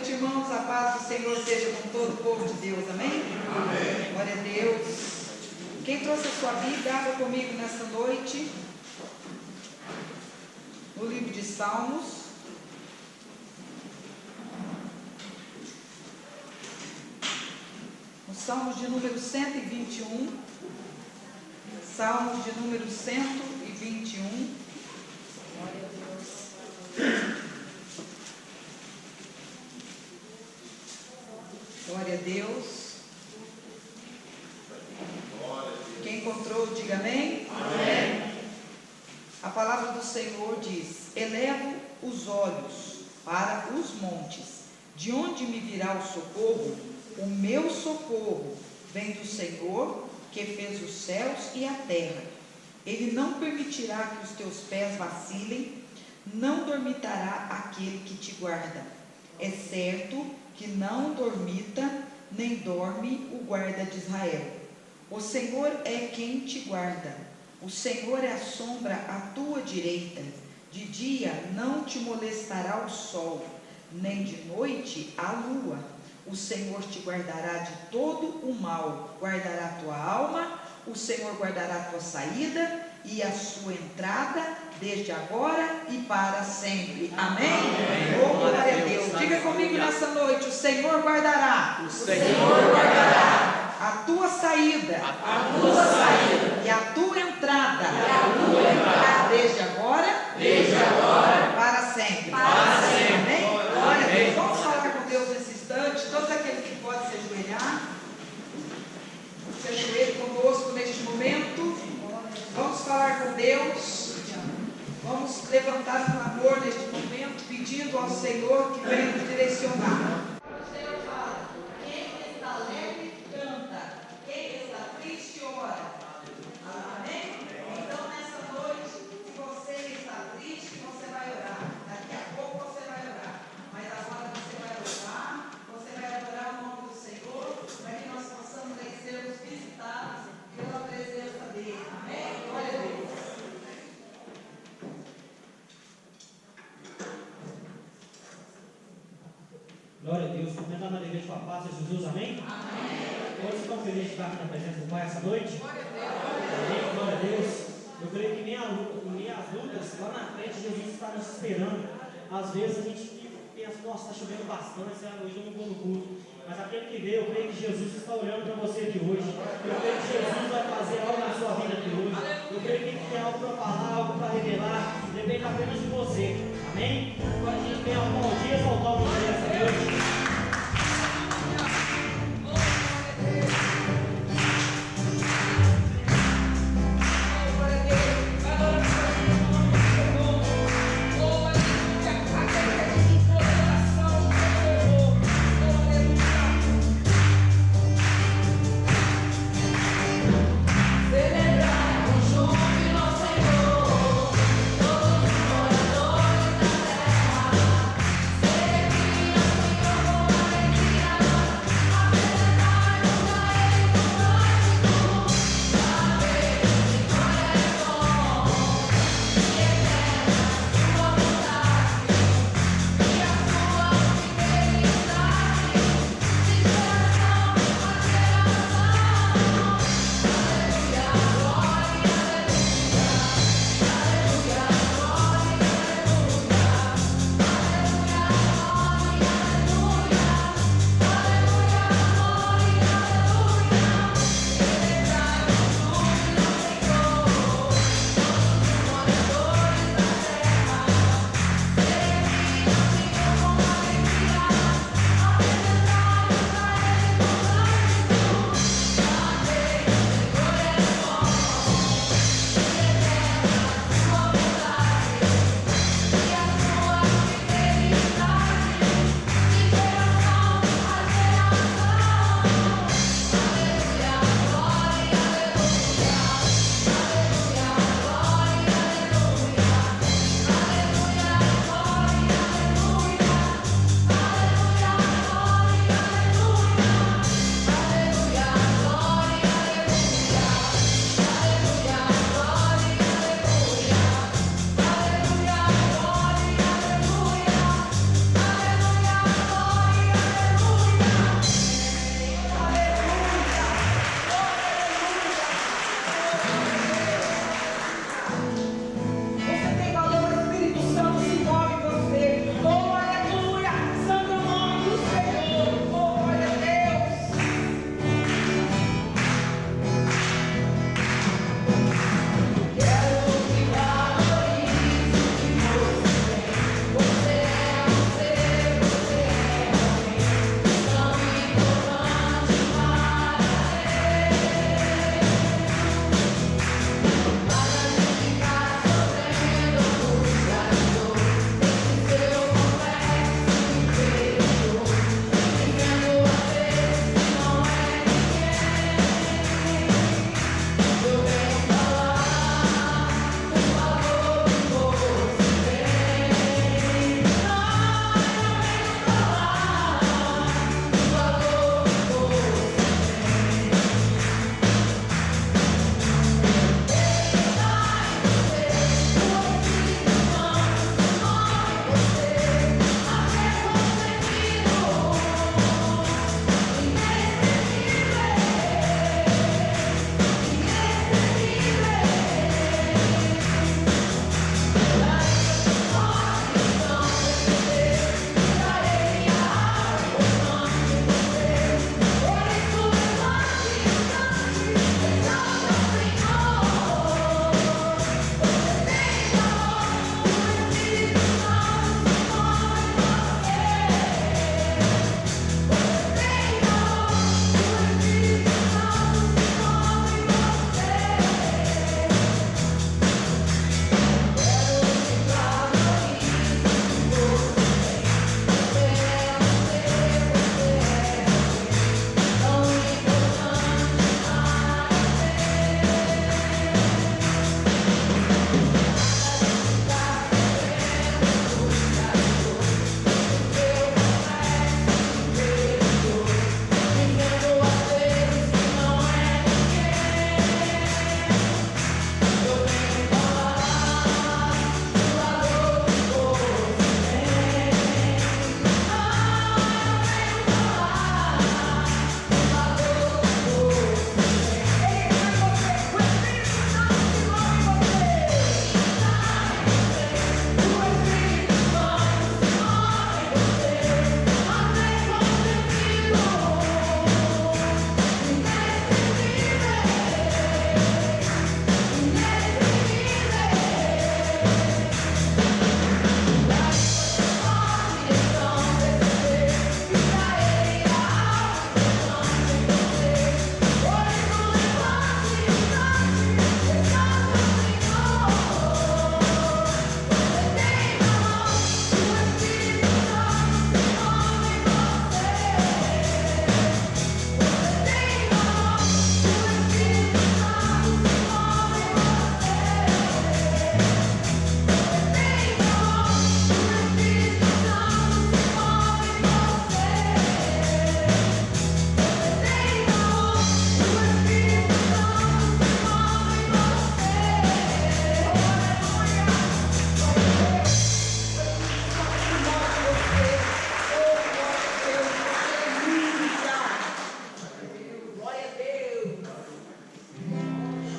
noite, irmãos. A paz do Senhor seja com todo o povo de Deus. Amém? Amém. Glória a Deus. Quem trouxe a sua Bíblia, abra comigo nessa noite. No livro de Salmos. No Salmos de número 121. Salmos de número 121. Glória a Deus. Glória a Deus. Quem encontrou, diga amém. Amém. A palavra do Senhor diz: elevo os olhos para os montes, de onde me virá o socorro? O meu socorro vem do Senhor, que fez os céus e a terra. Ele não permitirá que os teus pés vacilem, não dormitará aquele que te guarda. É certo que não dormita, nem dorme o guarda de Israel. O Senhor é quem te guarda. O Senhor é a sombra à tua direita. De dia não te molestará o sol, nem de noite a lua. O Senhor te guardará de todo o mal, guardará a tua alma. O Senhor guardará a tua saída e a sua entrada, desde agora e para sempre. Amém? Oh, glória a Deus. Diga comigo nessa noite: o Senhor guardará. O Senhor guardará A tua saída. a tua saída E a tua entrada. e a tua entrada, Desde agora. Para sempre. Para sempre. Amém? Glória a Deus. Amém. Vamos falar com Deus nesse instante. Todos aqueles que podem se ajoelhar, se ajoelhem conosco neste momento. Vamos falar com Deus. Vamos levantar um clamor neste momento, pedindo ao Senhor que venha nos direcionar. O Senhor fala: quem está alegre, canta. Quem está triste, ora. Amém? Então, nessa noite, se você está triste, você vai orar. Daqui a pouco você vai orar. Mas agora você vai orar, você vai adorar o nome do Senhor, para que nós possamos sermos visitados pela presença dele. Amém? Glória a Deus. Glória a Deus, contentando na alegria de sua paz, Jesus, amém? Amém. Todos estão felizes de estar aqui na presença do Pai essa noite? Glória a Deus. Amém, glória a Deus. Eu creio que nem as lutas, lá na frente, Jesus está nos esperando. Às vezes a gente pensa: nossa, está chovendo bastante, hoje eu não vou no culto. Mas aquele que veio, eu creio que Jesus está olhando para você aqui hoje. Eu creio que Jesus vai fazer algo na sua vida aqui hoje. Eu creio que ele tem algo para falar, algo para revelar. Depende apenas de você. Amém? Agora a gente tem um bom dia, exaltar o nome dessa noite. Celebrar com júbilo, Senhor, todos os moradores da terra.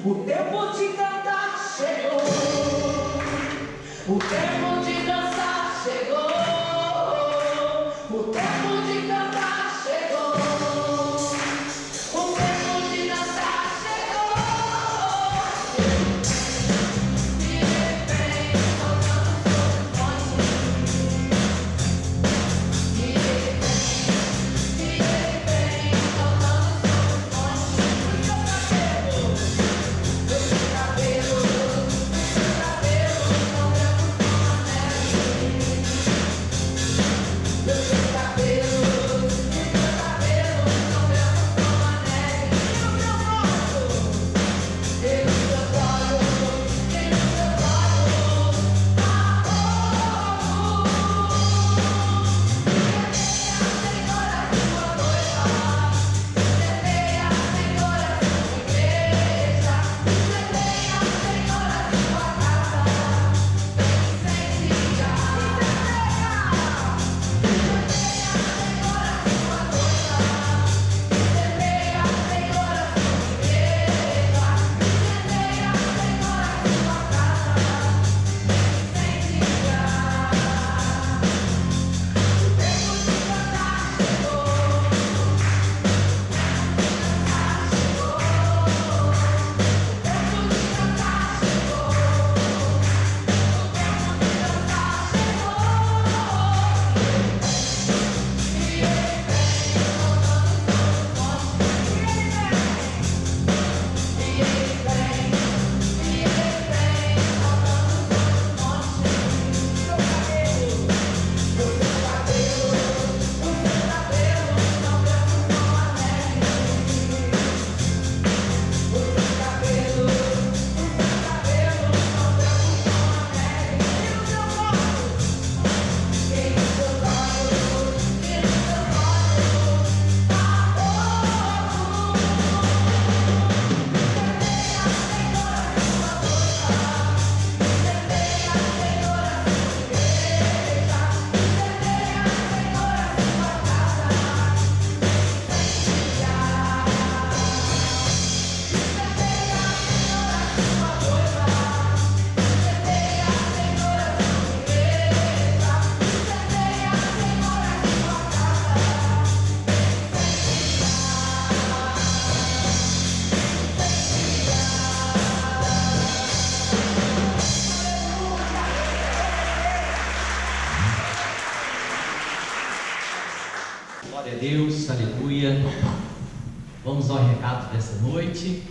O tempo de cantar chegou. O tempo de dançar chegou. O tempo de cantar chegou. O tempo de dançar chegou. De repente, saltando sobre o monte. De repente, saltando sobre o monte. O seu cabelo, não branco como a neve. O seu cabelo, não branco como a neve. E o meu rosto, e os seus olhos, Semeia, Senhora, sua igreja. Semeia, Senhora, sua casa. Vem incendiar. Semeia, Senhora, sua noiva. Semeia, Senhora, sua igreja. Semeia, Senhora, sua casa. Vem incendiar. O tempo de cantar chegou. Glória a Deus, aleluia. Vamos ao recado dessa noite.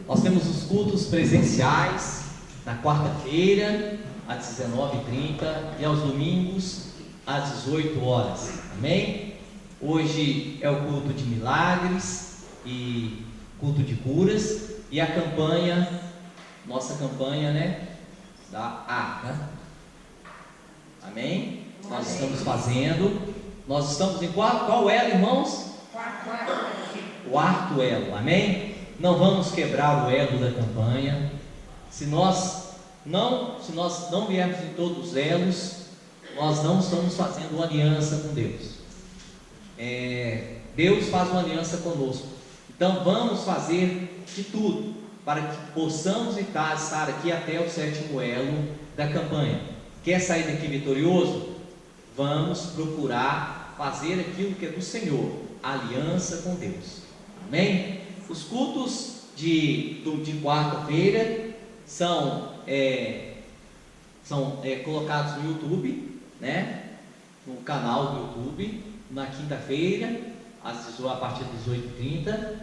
Nós temos os cultos presenciais na quarta-feira, às 19h30 e aos domingos, às 18 horas. Amém? Hoje é o culto de milagres e culto de curas e a campanha, nossa campanha, né? Da Arca. Amém? Nós estamos fazendo. Nós estamos em qual elo, irmãos? Quarto elo, amém? Não vamos quebrar o elo da campanha. Se nós não viermos em todos os elos, nós não estamos fazendo uma aliança com Deus. Deus faz uma aliança conosco. Então vamos fazer de tudo para que possamos estar aqui até o 7º elo da campanha. Quer sair daqui vitorioso? Vamos procurar fazer aquilo que é do Senhor, aliança com Deus. Amém? Os cultos de quarta-feira são colocados no YouTube, né? No canal do YouTube, na quinta-feira, a partir das 18h30,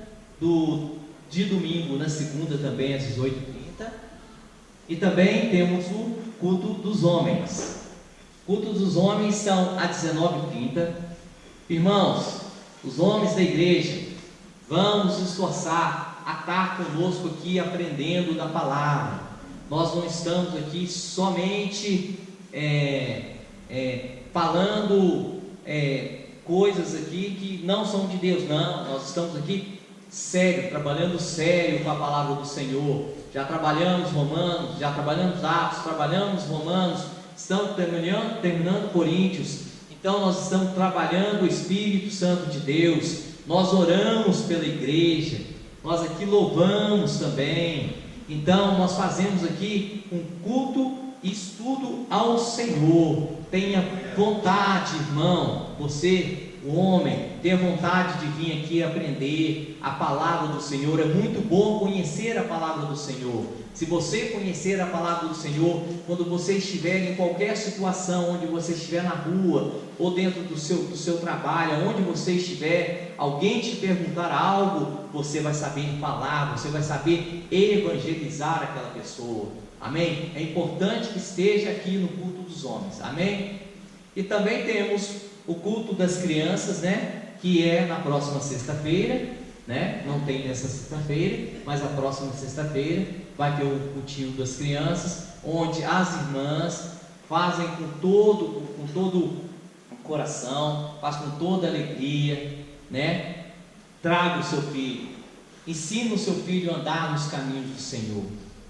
de domingo na segunda também às 18h30, e também temos o culto dos homens. Cultos dos homens são às 19h30. Irmãos, os homens da igreja, vamos nos esforçar a estar conosco aqui aprendendo da palavra. Nós não estamos aqui somente falando coisas aqui que não são de Deus, não. Nós estamos aqui sério, trabalhando sério com a palavra do Senhor. Já trabalhamos Romanos, já trabalhamos Atos, trabalhamos Romanos, estamos terminando Coríntios. Então nós estamos trabalhando o Espírito Santo de Deus. Nós oramos pela igreja, nós aqui louvamos também. Então nós fazemos aqui um culto e estudo ao Senhor. Tenha vontade, irmão, você, o homem, tenha vontade de vir aqui aprender a palavra do Senhor. É muito bom conhecer a palavra do Senhor. Se você conhecer a palavra do Senhor, quando você estiver em qualquer situação, onde você estiver na rua, ou dentro do seu trabalho, onde você estiver, alguém te perguntar algo, você vai saber falar, você vai saber evangelizar aquela pessoa. Amém? É importante que esteja aqui no culto dos homens. Amém? E também temos o culto das crianças, né? Que é na próxima sexta-feira, né? Não tem nessa sexta-feira, mas a próxima sexta-feira vai ter o cultinho das crianças, onde as irmãs fazem com todo o coração, fazem com toda alegria, né? Traga o seu filho, ensina o seu filho a andar nos caminhos do Senhor,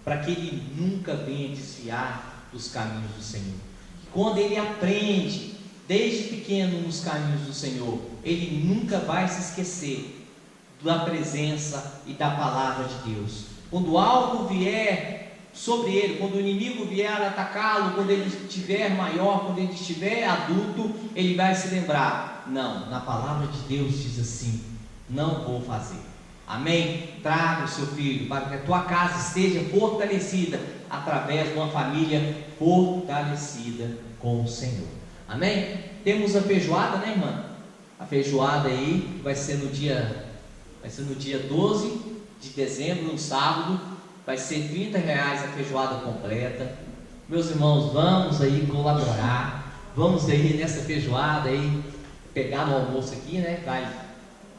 para que ele nunca venha desviar dos caminhos do Senhor. Quando ele aprende desde pequeno nos caminhos do Senhor, ele nunca vai se esquecer da presença e da palavra de Deus. Quando algo vier sobre ele, quando o inimigo vier atacá-lo, quando ele estiver maior, quando ele estiver adulto, ele vai se lembrar: não, na palavra de Deus diz assim, não vou fazer. Amém? Traga o seu filho para que a tua casa esteja fortalecida através de uma família fortalecida com o Senhor. Amém? Temos a feijoada, né, irmã? A feijoada aí vai ser no dia 12 de dezembro, um sábado. Vai ser R$30 a feijoada completa. Meus irmãos, vamos aí colaborar. Vamos aí nessa feijoada aí, pegar no almoço aqui, né?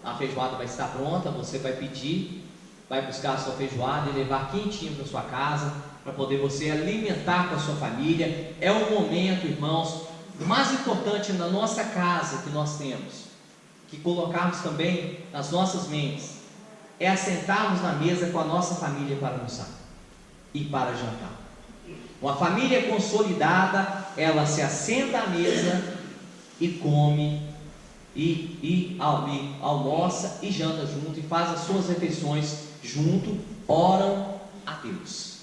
A feijoada vai estar pronta, você vai pedir, vai buscar a sua feijoada e levar quentinho para sua casa, para poder você alimentar com a sua família. É um momento, irmãos, o mais importante na nossa casa que nós temos, que colocarmos também nas nossas mentes, é assentarmos na mesa com a nossa família para almoçar e para jantar. Uma família consolidada, ela se assenta à mesa e come, e almoça e janta junto, e faz as suas refeições junto, oram a Deus.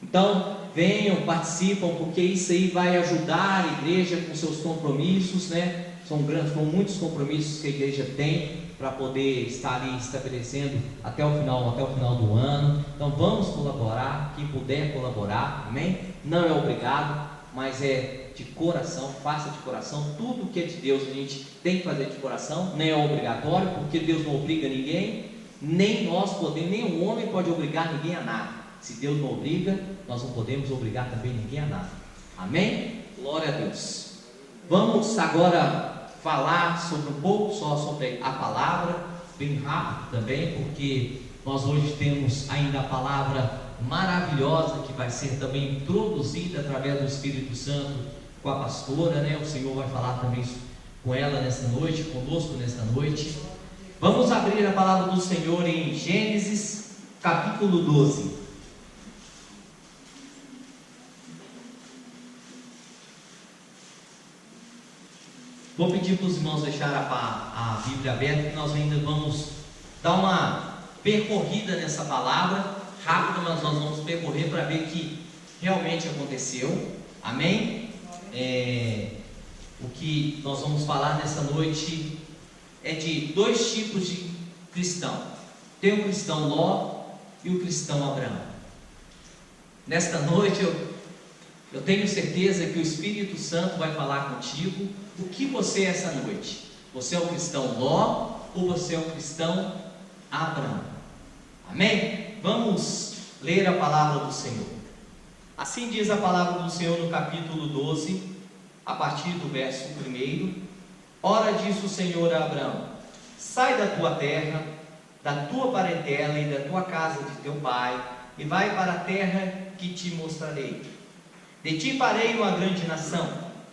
Então venham, participam, porque isso aí vai ajudar a igreja com seus compromissos, né? São muitos compromissos que a igreja tem para poder estar ali estabelecendo até o final do ano. Então vamos colaborar, quem puder colaborar, amém? Não é obrigado, mas é de coração, faça de coração. Tudo que é de Deus a gente tem que fazer de coração, nem é obrigatório, porque Deus não obriga ninguém, nem nós podemos, nem o homem pode obrigar ninguém a nada. Se Deus não obriga, nós não podemos obrigar também ninguém a nada. Amém? Glória a Deus. Vamos agora falar sobre um pouco só sobre a palavra, bem rápido também, porque nós hoje temos ainda a palavra maravilhosa que vai ser também introduzida através do Espírito Santo com a pastora, né? O Senhor vai falar também com ela nesta noite, conosco nesta noite. Vamos abrir a palavra do Senhor em Gênesis capítulo 12. Vou pedir para os irmãos deixar a Bíblia aberta, que nós ainda vamos dar uma percorrida nessa palavra, rápida, mas nós vamos percorrer para ver que realmente aconteceu. Amém? O que nós vamos falar nessa noite é de dois tipos de cristão. Tem o cristão Ló e o cristão Abraão. Nesta noite eu tenho certeza que o Espírito Santo vai falar contigo. O que você é essa noite? Você é um cristão Ló ou você é um cristão Abraão? Amém? Vamos ler a palavra do Senhor. Assim diz a palavra do Senhor no capítulo 12, a partir do verso 1. Ora, disse o Senhor a Abraão: sai da tua terra, da tua parentela e da tua casa de teu pai, e vai para a terra que te mostrarei. De ti farei uma grande nação,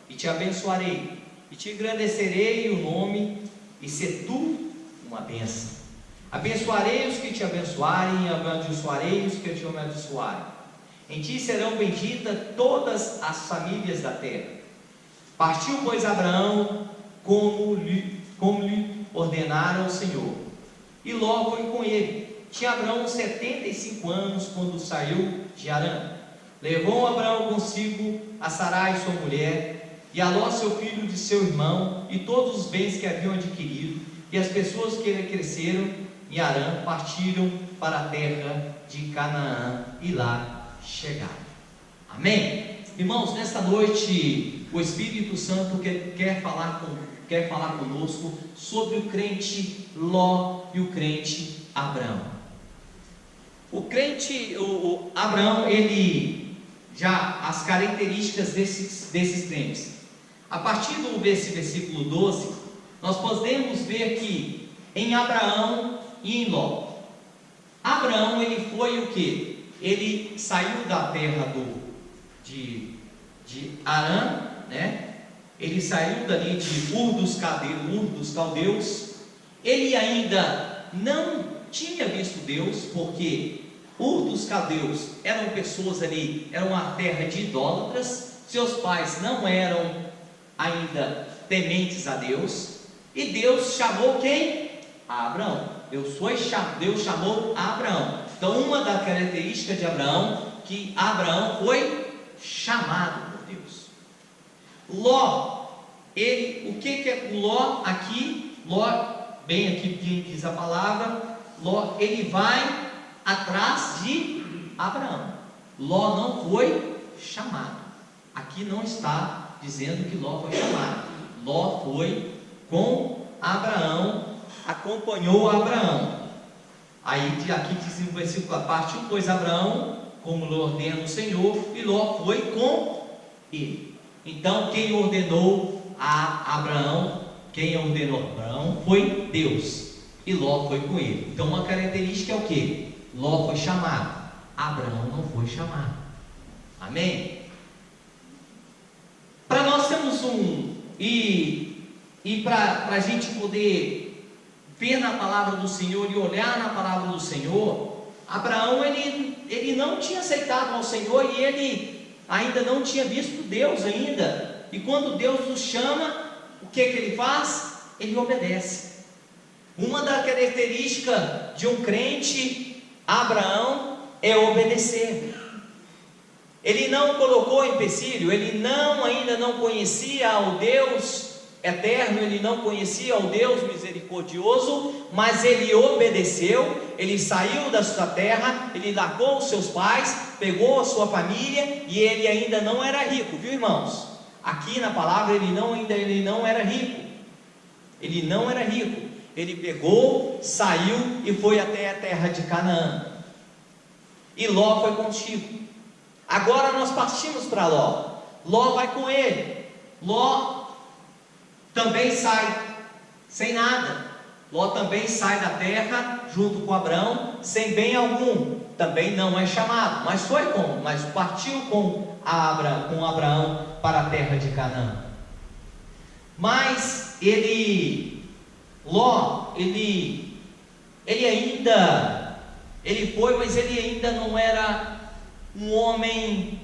e te abençoarei, e te engrandecerei o nome, e se tu uma bênção. Abençoarei os que te abençoarem, e amaldiçoarei os que te amaldiçoarem. Em ti serão benditas todas as famílias da terra. Partiu, pois, Abraão, como lhe ordenara o Senhor, e logo foi com ele, tinha Abraão 75 anos quando saiu de Harã. Levou Abraão consigo a Sarai, sua mulher, e a Ló, seu filho, de seu irmão, e todos os bens que haviam adquirido, e as pessoas que cresceram em Harã partiram para a terra de Canaã e lá chegaram. Amém? Irmãos, nesta noite o Espírito Santo quer falar conosco sobre o crente Ló e o crente Abraão. O crente, o Abraão, ele já, as características desses crentes. A partir desse versículo 12, nós podemos ver que em Abraão e em Ló. Abraão, ele foi o que? Ele saiu da terra de Harã, né? Ele saiu dali de Ur dos Caldeus. Ele ainda não tinha visto Deus, porque Ur dos Caldeus eram pessoas ali, era uma terra de idólatras. Seus pais não eram ainda tementes a Deus, e Deus chamou quem? A Abraão. Deus chamou a Abraão. Então, uma das características de Abraão, que Abraão foi chamado por Deus. Ló, o que é Ló aqui? Ló, bem aqui que diz a palavra, Ló, ele vai atrás de Abraão. Ló não foi chamado. Aqui não está dizendo que Ló foi chamado. Ló foi com Abraão, acompanhou Abraão. Aí aqui diz no versículo a parte 1, pois Abraão, como lhe ordena o Senhor, e Ló foi com ele. Então quem ordenou a Abraão, foi Deus, e Ló foi com ele. Então uma característica é o que? Ló foi chamado, Abraão não foi chamado. Amém? Para nós temos para a gente poder ver na palavra do Senhor e olhar na palavra do Senhor, Abraão ele não tinha aceitado ao Senhor, e ele ainda não tinha visto Deus ainda. E quando Deus o chama, o que ele faz? Ele obedece. Uma das características de um crente, Abraão, é obedecer. Ele não colocou empecilho, ele ainda não conhecia ao Deus eterno, ele não conhecia ao Deus misericordioso, mas ele obedeceu. Ele saiu da sua terra, ele largou os seus pais, pegou a sua família, e ele ainda não era rico, viu, irmãos? Aqui na palavra ele não era rico. Ele não era rico. Ele pegou, saiu e foi até a terra de Canaã. E Ló foi contigo. Agora nós partimos para Ló. Ló vai com ele. Ló também sai sem nada. Ló também sai da terra junto com Abraão sem bem algum. Também não é chamado, mas partiu com Abraão para a terra de Canaã. Mas Ló, ele foi, mas ele ainda não era um homem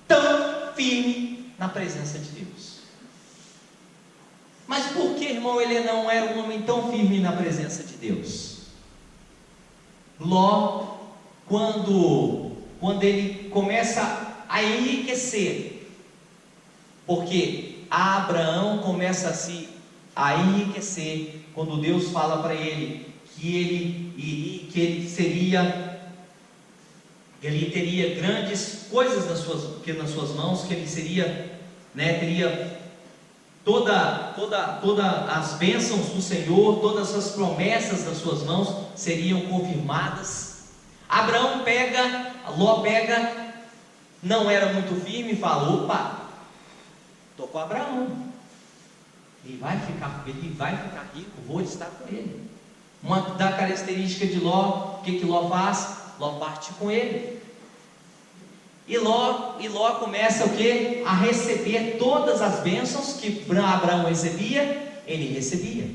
tão firme na presença de Deus. Mas por que, irmão, ele não era um homem tão firme na presença de Deus? Ló, quando ele começa a enriquecer, porque Abraão começa a enriquecer, quando Deus fala para ele que ele teria grandes coisas nas suas mãos, que ele teria todas as bênçãos do Senhor, todas as promessas das suas mãos seriam confirmadas. Ló pega, não era muito firme, e fala: opa, estou com Abraão, ele vai ficar rico, vou estar com ele. Uma da característica de Ló, o que Ló faz? Ló parte com ele. E Ló começa o que? A receber todas as bênçãos que Abraão recebia, ele recebia.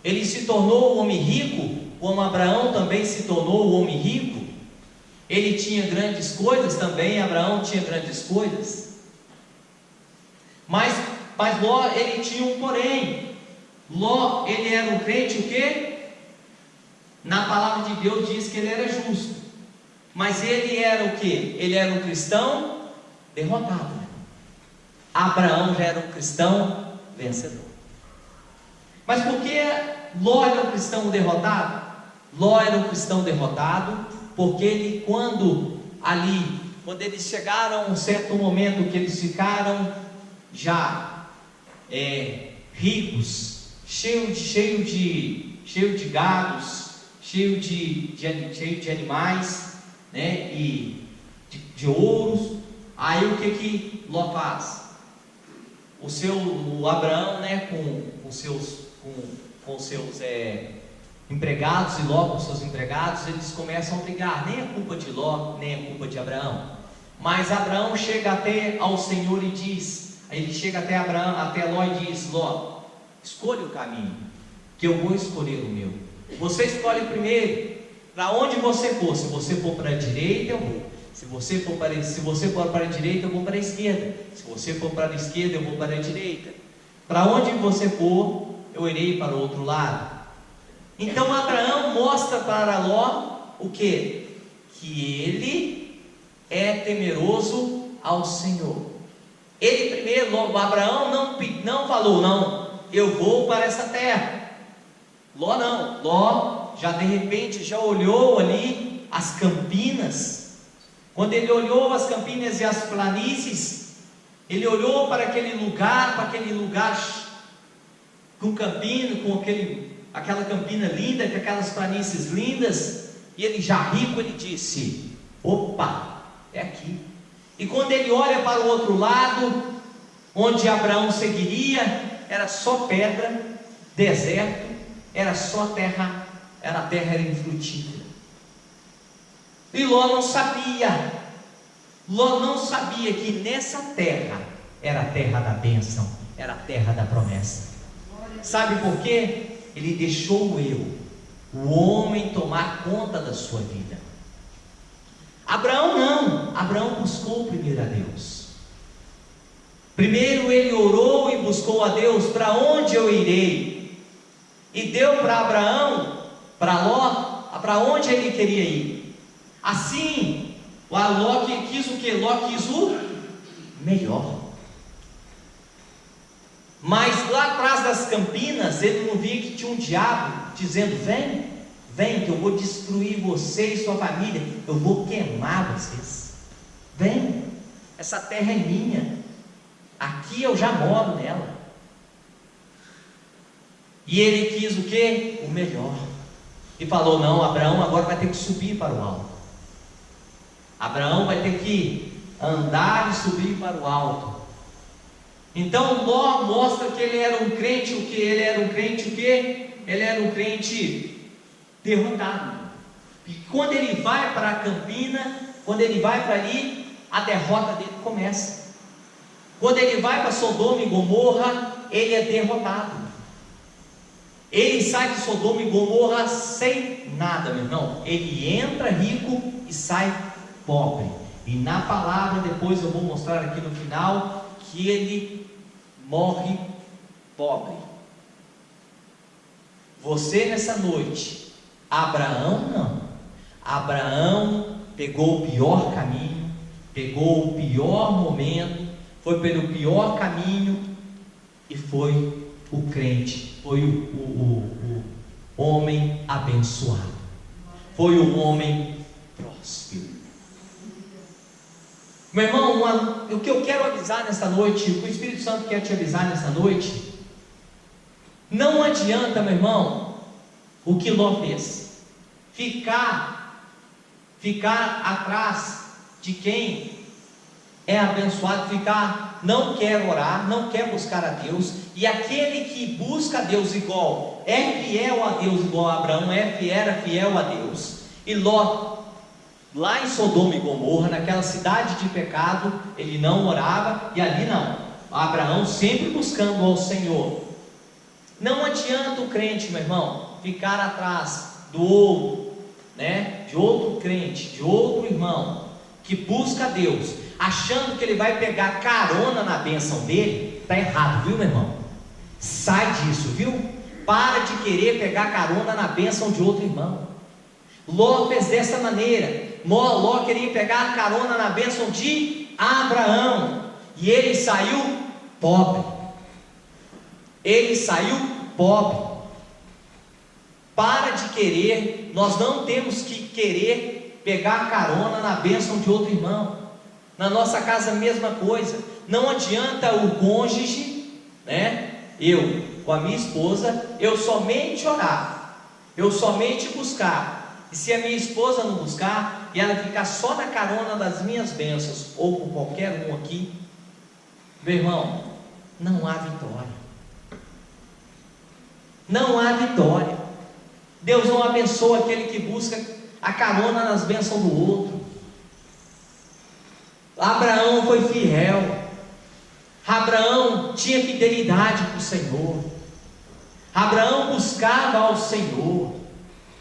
Ele se tornou um homem rico, como Abraão também se tornou um homem rico. Ele tinha grandes coisas também, Abraão tinha grandes coisas. Mas Ló, ele tinha um porém. Ló, ele era um crente o quê? Na palavra de Deus diz que ele era justo, mas ele era o quê? Ele era um cristão derrotado. Abraão já era um cristão vencedor. Mas por que Ló era um cristão derrotado? Ló era um cristão derrotado porque ele, quando eles chegaram a um certo momento que eles ficaram já ricos, cheio de gados, cheio de animais, né, e de ouros. Aí o que Ló faz? O Abraão, né, com os seus empregados, e Ló com seus empregados, eles começam a brigar. Nem é culpa de Ló, nem é culpa de Abraão. Mas Abraão chega até ao Senhor e diz, ele chega até Ló e diz: Ló, escolha o caminho, que eu vou escolher o meu. Você escolhe primeiro, para onde você for. Se você for para a direita, eu vou. Se você for para a direita, eu vou para a esquerda. Se você for para a esquerda, eu vou para a direita. Para onde você for, eu irei para o outro lado. Então Abraão mostra para Ló o quê? Que ele é temeroso ao Senhor. Ele primeiro, Abraão não falou, não, eu vou para essa terra. Ló não. Ló já de repente já olhou ali as campinas. Quando ele olhou as campinas e as planícies, ele olhou para aquele lugar com campina, com aquela campina linda, com aquelas planícies lindas, e ele já rico, ele disse: opa, é aqui. E quando ele olha para o outro lado, onde Abraão seguiria, era só pedra, deserto, era só terra, a terra era infrutífera. E Ló não sabia que nessa terra era a terra da bênção, era a terra da promessa. Sabe por quê? Ele deixou o homem tomar conta da sua vida. Abraão não. Abraão buscou primeiro a Deus. Primeiro ele orou e buscou a Deus: para onde eu irei? E deu para Abraão, para Ló, para onde ele queria ir. Assim, Ló quis o que? Ló quis o melhor. Mas lá atrás das campinas, ele não via que tinha um diabo dizendo: vem que eu vou destruir você e sua família, eu vou queimar vocês. Vem, essa terra é minha, aqui eu já moro nela. E ele quis o que? O melhor. E falou: não, Abraão agora vai ter que subir para o alto. Abraão vai ter que andar e subir para o alto. Então Ló mostra que ele era um crente, o que? Ele era um crente o quê? Ele era um crente derrotado. E quando ele vai para a campina, quando ele vai para ali, a derrota dele começa. Quando ele vai para Sodoma e Gomorra, ele é derrotado. Ele sai de Sodoma e Gomorra sem nada, meu irmão. Ele entra rico e sai pobre. E na palavra, depois eu vou mostrar aqui no final, que ele morre pobre. Você nessa noite, Abraão não. Abraão pegou o pior caminho, pegou o pior momento, foi pelo pior caminho e foi o crente, foi o homem abençoado, foi o homem próspero. Meu irmão, o que eu quero avisar nesta noite, o que o Espírito Santo quer te avisar nesta noite, não adianta, meu irmão, o que Ló fez, ficar atrás de quem é abençoado, não quer orar, não quer buscar a Deus, e aquele que busca a Deus igual, é fiel a Deus igual a Abraão, era fiel a Deus, e Ló, lá em Sodoma e Gomorra, naquela cidade de pecado, ele não orava, e ali não, Abraão sempre buscando ao Senhor. Não adianta o crente, meu irmão, ficar atrás do outro, né, de outro crente, de outro irmão, que busca a Deus, achando que ele vai pegar carona na bênção dele. Está errado, viu, meu irmão? Sai disso, viu? Para de querer pegar carona na bênção de outro irmão. Ló fez dessa maneira. Ló queria pegar carona na bênção de Abraão, e ele saiu pobre. Ele saiu pobre. Para de querer, nós não temos que querer pegar carona na bênção de outro irmão. Na nossa casa a mesma coisa. Não adianta o cônjuge, né? Eu com a minha esposa, eu somente orar, eu somente buscar. E se a minha esposa não buscar, e ela ficar só na carona das minhas bênçãos, ou com qualquer um aqui, meu irmão, não há vitória. Não há vitória. Deus não abençoa aquele que busca a carona nas bênçãos do outro. Abraão foi fiel. Abraão tinha fidelidade para o Senhor. Abraão buscava ao Senhor.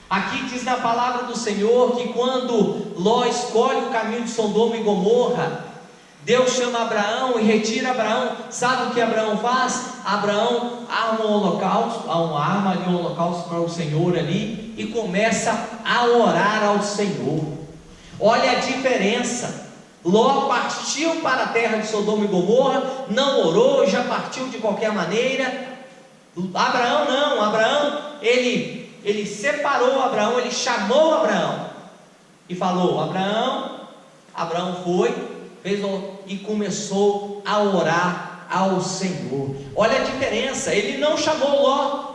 Aqui diz na palavra do Senhor que quando Ló escolhe o caminho de Sodoma e Gomorra, Deus chama Abraão e retira Abraão. Sabe o que Abraão faz? Abraão arma um holocausto, arma ali um holocausto para o Senhor ali e começa a orar ao Senhor. Olha a diferença. Ló partiu para a terra de Sodoma e Gomorra, não orou, já partiu de qualquer maneira. Abraão não, Abraão ele separou Abraão, ele chamou Abraão e falou: Abraão foi, e começou a orar ao Senhor. Olha a diferença, ele não chamou Ló.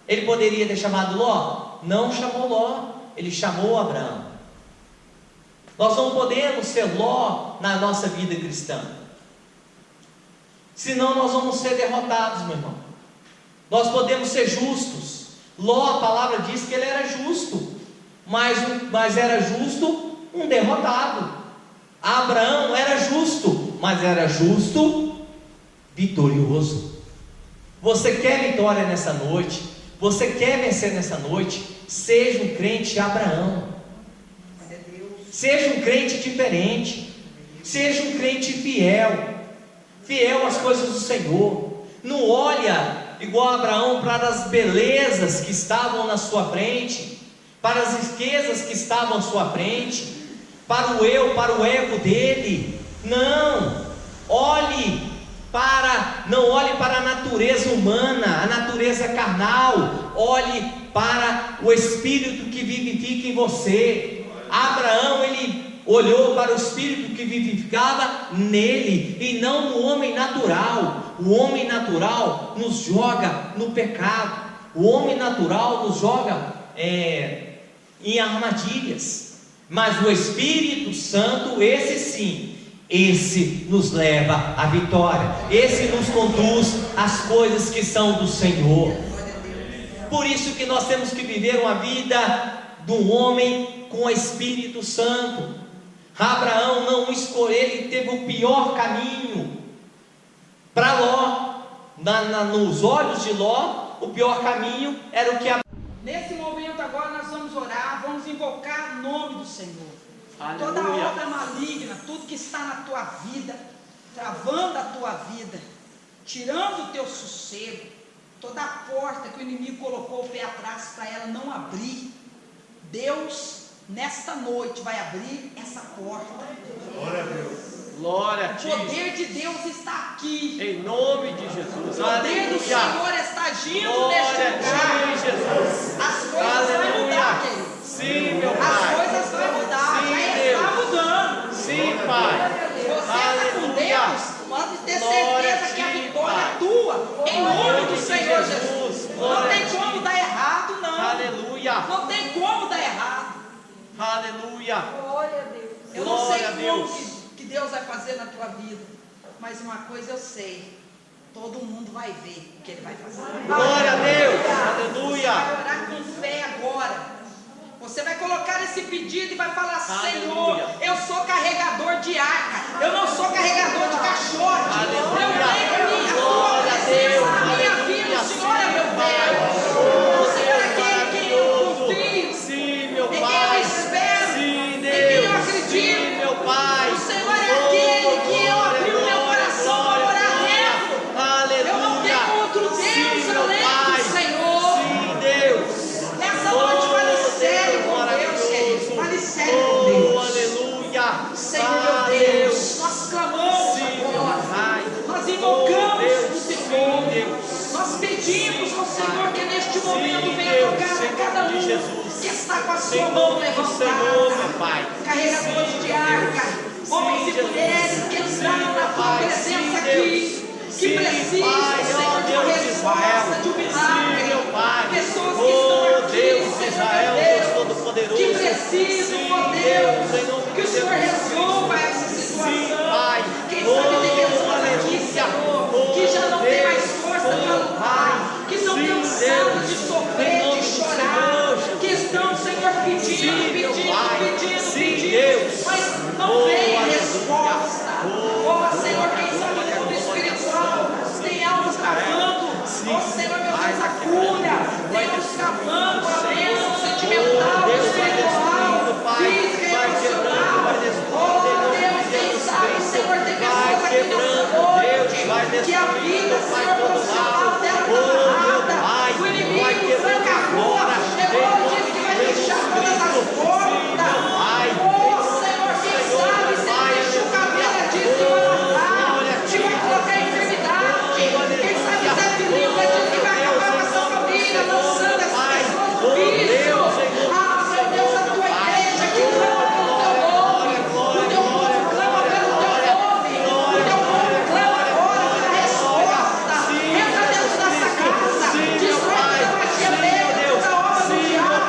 Ele poderia ter chamado Ló? Não chamou Ló, ele chamou Abraão. Nós não podemos ser Ló na nossa vida cristã, senão nós vamos ser derrotados, meu irmão. Nós podemos ser justos. Ló, a palavra diz que ele era justo, mas era justo um derrotado. Abraão era justo, mas era justo vitorioso. Você quer vitória nessa noite? Você quer vencer nessa noite? Seja um crente Abraão. Seja um crente diferente. Seja um crente fiel. Fiel às coisas do Senhor. Não olha igual Abraão para as belezas que estavam na sua frente, para as riquezas que estavam à sua frente, para o eu, para o ego dele. Não olhe para a natureza humana, a natureza carnal. Olhe para o Espírito que vivifica em você. Abraão, ele olhou para o Espírito que vivificava nele, e não no homem natural. O homem natural nos joga no pecado. O homem natural nos joga em armadilhas. Mas o Espírito Santo, esse sim, esse nos leva à vitória. Esse nos conduz às coisas que são do Senhor. Por isso que nós temos que viver uma vida de um homem com o Espírito Santo. Abraão não escolheu, ele teve o pior caminho. Para Ló, nos olhos de Ló, o pior caminho era o que Nesse momento agora nós vamos orar, vamos invocar o nome do Senhor. Aleluia. Toda obra maligna, tudo que está na tua vida, travando a tua vida, tirando o teu sossego, toda a porta que o inimigo colocou o pé atrás para ela não abrir, Deus nesta noite vai abrir essa porta. Glória a Deus. Glória a O ti. poder de Deus está aqui. Em nome de Jesus. O poder do Senhor está agindo neste Glória lugar. a ti, Jesus. As coisas vão mudar, querido. Sim, meu As Pai. coisas vão mudar. Sim, Já Deus. está mudando. Sim, Pai. Você está com Deus, pode ter Glória certeza a que a ti, vitória Pai. é tua. Em nome do de Senhor Jesus. Jesus. Não Glória tem a ti. como dar errado, não. Aleluia. Não tem como dar errado. Aleluia. Eu não Glória sei a como Deus. que Deus vai fazer na tua vida, mas uma coisa eu sei: todo mundo vai ver o que Ele vai fazer. Glória a Deus. Você Aleluia. vai orar com fé agora. Você vai colocar esse pedido e vai falar: Senhor, Aleluia. eu sou carregador de arca, eu não sou carregador de caixote. Aleluia. Eu tenho a tua Glória a presença Deus. na minha Aleluia. vida. O Senhor é meu Pai. Deus. O Senhor é aquele que eu confio, Sim, meu em quem Pai. eu espero, Sim, em quem eu Deus. acredito. Sim, meu Pai. O Senhor é aquele que eu abri o meu coração para orar dentro. Aleluia. Eu não tenho outro Deus Sim, meu além Pai. do Senhor. Sim, Deus. Nessa noite fale sério com Glória a Deus. Senhor, que neste momento Sim, venha Deus, tocar a em cada nome de um Jesus. que está com a sua Em mão nome do levantada. Senhor, meu Pai. Carregadores Sim, de meu arca, Deus. homens Sim, e Jesus. mulheres que entraram Sim, na meu tua Pai. presença Sim, aqui, Deus. que Sim, precisam, Pai, Senhor, ó de uma Deus de resposta, Israel. de um milagre. Sim, meu Pai. Pessoas que estão Oh, aqui, Deus de Senhor, Israel, meu Deus Deus, Todo-Poderoso. que precisam, Sim, ó Deus, Deus, em nome que o de Senhor Jesus resolva Cristo. essa situação. Sim, Pai. Quem sabe tem Oh, pessoas aqui, aleluia. Senhor, que já não Oh, tem mais Deus. força para Oh, lutar, Pai. que estão Sim, cansadas Deus. de Em sofrer, nome de do chorar, Senhor, que estão, Senhor, pedindo, Sim, meu pedindo, Pai. pedindo, Sim, pedindo, Deus. mas não Oh, vem aleluia. resposta. Oh, Senhor, quem sabe no mundo espiritual tem algo travando. Oh, Senhor, meu Deus, a cura, tem algo travando a bênção sentimental, espiritual, física, emocional. Oh, Deus, quem sabe, Senhor, tem pessoas aqui nessa noite que a vida, Senhor, profissional dela está amarrada. O inimigo tranca a rua, chegou e disse que vai fechar todas as portas. Oh, Senhor, quem sabe, Senhor, deixou caveira disso que vai matar, que vai colocar enfermidade. Quem sabe Zé Filipe diz que vai acabar com essa família, lançando as pessoas no vício. Ah, meu Deus, a tua igreja que clama pelo teu nome, o teu povo clama pelo teu nome, o teu povo clama agora pela resposta. Entra dentro dessa casa, destrói toda magia negra, toda obra do diabo,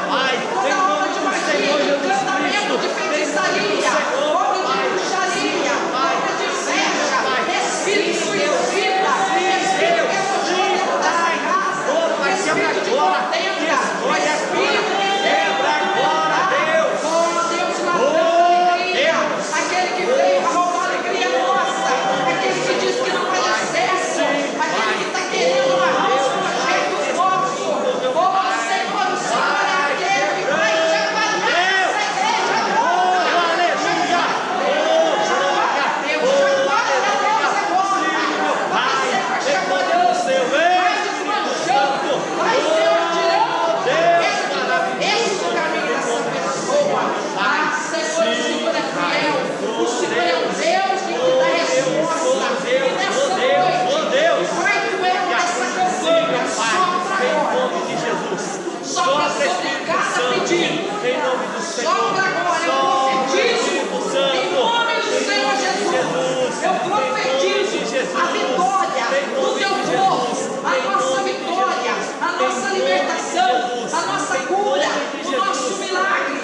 toda obra de magia, de encantamento, de feitiçaria, obra de bruxaria, obra de inveja, espírito suicida, espírito que associou dentro dessa casa, espírito de contenda, espírito de oh Deus, ladrão de alegria, aquele que veio para roubar a alegria nossa, aquele que diz que não vai dar certo, aquele que está querendo amarrar os projetos nossos. Oh Senhor, o Senhor é aquele que vai te aguardar nessa igreja agora. Em nome do Senhor. Sopra agora, eu profetizo, em nome do Senhor Jesus, eu profetizo a vitória do teu povo, a nossa vitória, a nossa libertação, a nossa cura, o nosso milagre.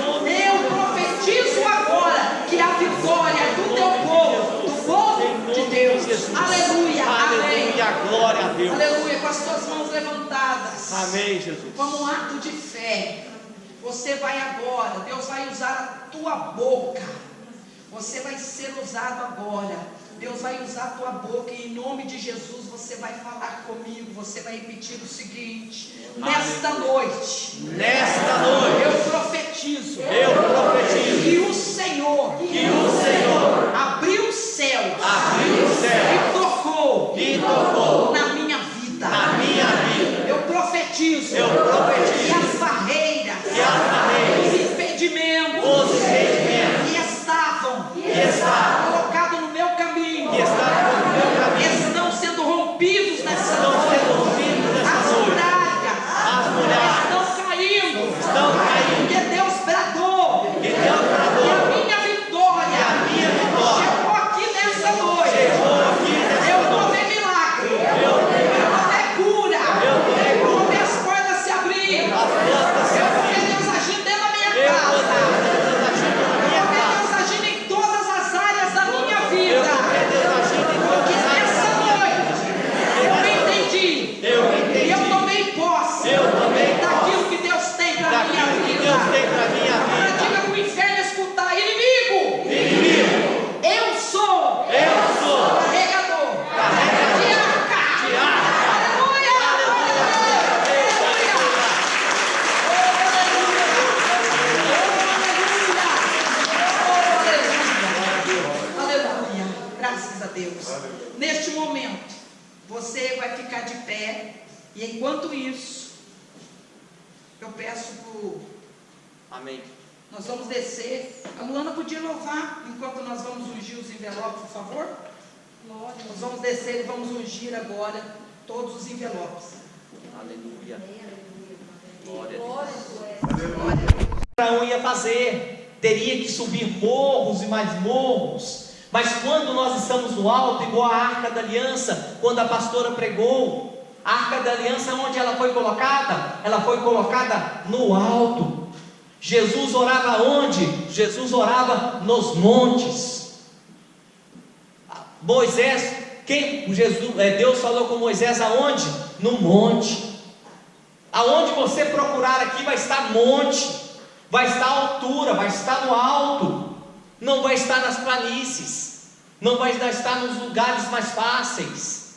Eu profetizo agora que a vitória do teu povo, do povo de Deus. Aleluia, amém. Aleluia, glória a Deus. Aleluia, com as tuas mãos levantadas. Amém, Jesus. Como um ato de fé, você vai agora, Deus vai usar a tua boca, você vai ser usado agora, Deus vai usar a tua boca e em nome de Jesus você vai falar comigo, você vai repetir o seguinte: nesta noite, eu profetizo, que o Senhor, abriu os céus, e tocou na minha vida. Eu profetizo, que as barreiras, os impedimentos que estavam colocados no meu caminho, estão sendo rompidos nessa noite. As muralhas estão caindo, porque Deus bradou, e a minha vitória chegou aqui nessa noite. Eu vou ver milagre, eu vou ver cura, eu vou ver as portas se abrir, eu vou ver Deus agindo dentro da minha casa, eu vou ver Deus agindo em todas as áreas da minha vida, porque nessa noite eu entendi, e eu tomei posse daquilo que Deus tem para a minha vida. Agora diga para o inferno escutar: inimigo, eu sou carregador de arca. Aleluia, aleluia, graças a Deus. Neste momento, você vai ficar de pé, e enquanto isso, eu peço Amém. nós vamos descer. A Luana podia louvar enquanto nós vamos ungir os envelopes, por favor? Nós vamos descer e vamos ungir agora todos os envelopes. Aleluia. Glória a Deus. Abraão ia fazer, teria que subir morros e mais morros, mas quando nós estamos no alto, igual a Arca da Aliança, quando a pastora pregou, a Arca da Aliança, onde ela foi colocada? Ela foi colocada no alto. Jesus orava onde? Jesus orava nos montes. Moisés, Deus falou com Moisés aonde? No monte. Aonde você procurar aqui vai estar monte, vai estar altura, vai estar no alto, não vai estar nas planícies, não vai estar nos lugares mais fáceis.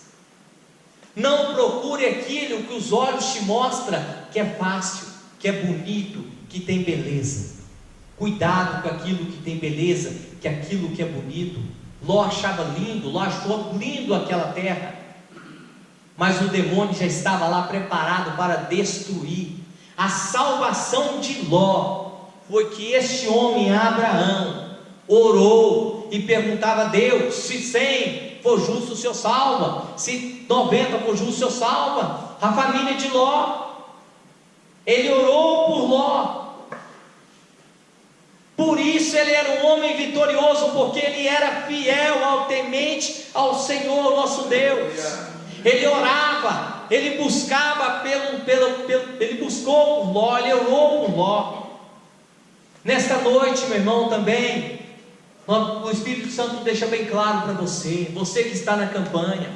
Não procure aquilo que os olhos te mostram que é fácil, que é bonito, que tem beleza. Cuidado com aquilo que tem beleza, que é aquilo que é bonito. Ló achava lindo, Ló achou lindo aquela terra, mas o demônio já estava lá preparado para destruir. A salvação de Ló foi que este homem, Abraão, orou e perguntava a Deus: se 100 for justo, o Senhor salva, se 90 for justo, o Senhor salva a família de Ló. Ele orou por Ló. Por isso ele era um homem vitorioso, porque ele era fiel ao temente ao Senhor nosso Deus. Ele orava, ele buscava ele buscou por Ló, ele orou por Ló. Nesta noite, meu irmão, também o Espírito Santo deixa bem claro para você, você que está na campanha,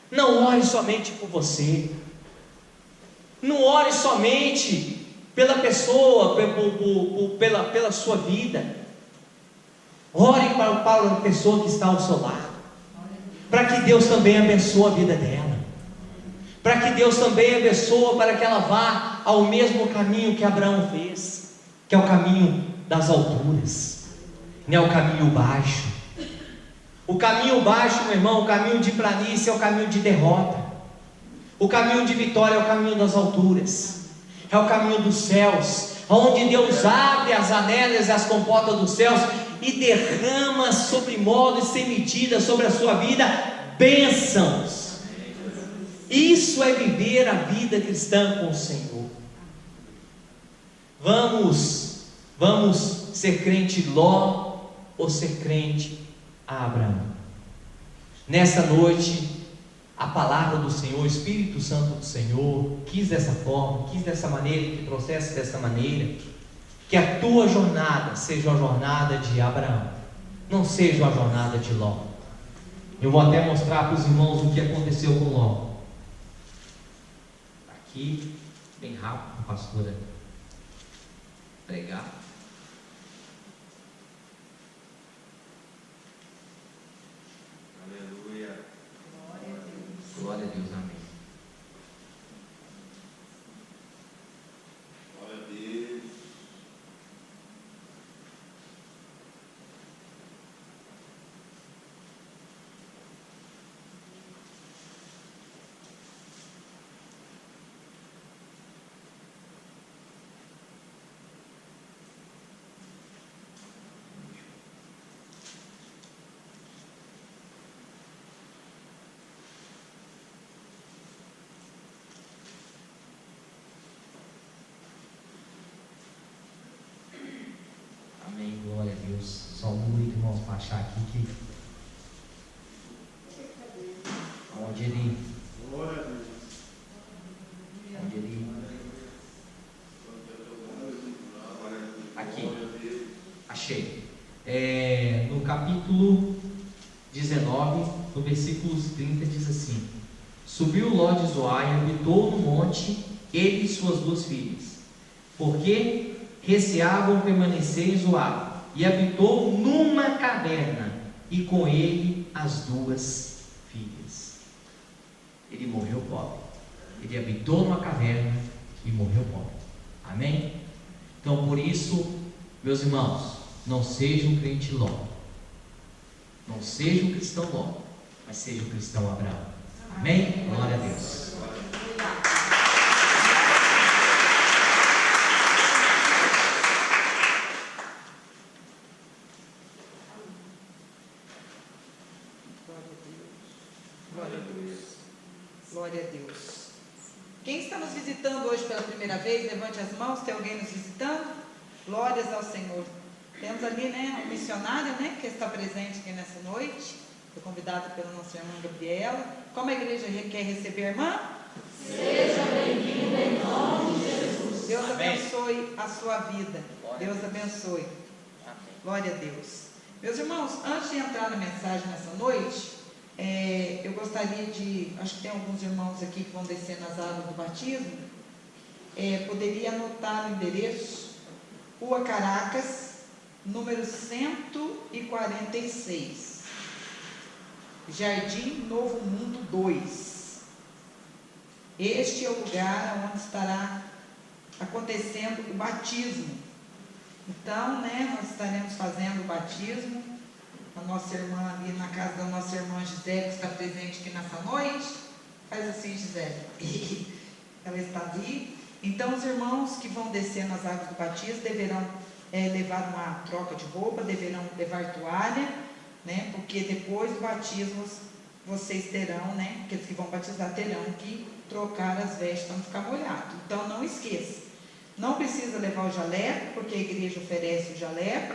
não ore somente por você, não ore somente pela pessoa, pela sua vida. Ore para a pessoa que está ao seu lado, para que Deus também abençoe a vida dela, para que Deus também abençoe, para que ela vá ao mesmo caminho que Abraão fez, que é o caminho das alturas, não é o caminho baixo. O caminho baixo, meu irmão, o caminho de planície é o caminho de derrota. O caminho de vitória é o caminho das alturas, é o caminho dos céus, onde Deus abre as janelas e as comportas dos céus e derrama sobre modo e sem medida sobre a sua vida bênçãos. Isso é viver a vida cristã com o Senhor. Vamos ser crente Ló ou ser crente Abraão? Nessa noite, a palavra do Senhor, o Espírito Santo do Senhor quis dessa forma, quis dessa maneira, que trouxesse dessa maneira, que a tua jornada seja a jornada de Abraão, não seja a jornada de Ló. Eu vou até mostrar para os irmãos o que aconteceu com Ló. Aqui, bem rápido, a pastora pregar. Aleluia. Glória a Deus, amém. Glória a Deus. Amém, glória a Deus. Só um momento, irmãos, para achar aqui que onde ele aqui achei. No capítulo 19, no versículo 30, diz assim: subiu Ló de Zoar e habitou no monte, ele e suas duas filhas, porque receavam permanecer em Zoar, e habitou numa caverna, e com ele as duas filhas. Ele morreu pobre. Ele habitou numa caverna e morreu pobre. Amém? Então, por isso, meus irmãos, não seja um crente Ló, não seja um cristão Ló, mas seja um cristão Abraão. Amém? Glória a Deus. Glória a Deus. Glória a Deus. Quem está pela primeira vez, levante as mãos. Tem alguém nos visitando? Glórias ao Senhor. Temos ali, né, a missionária, né, que está presente aqui nessa noite. Foi convidada pela nossa irmã Gabriela. Como a igreja quer receber a irmã? Seja bem-vinda em nome de Jesus. Deus Amém. abençoe a sua vida. Deus abençoe. Glória a Deus. Meus irmãos, antes de entrar na mensagem nessa noite, eu gostaria de, acho que tem alguns irmãos aqui que vão descer nas águas do batismo, poderia anotar o endereço, Rua Caracas, número 146, Jardim Novo Mundo 2. Este é o lugar onde estará acontecendo o batismo. Então, né, nós estaremos fazendo o batismo. A nossa irmã ali na casa da nossa irmã Gisele, que está presente aqui nessa noite. Faz assim, Gisele. Ela está ali. Então, os irmãos que vão descer nas águas do batismo deverão levar uma troca de roupa, deverão levar toalha, né, porque depois do batismo vocês terão, né, aqueles que vão batizar terão que trocar as vestes para não ficar molhado. Então, não esqueça. Não precisa levar o jaleco, porque a igreja oferece o jaleco.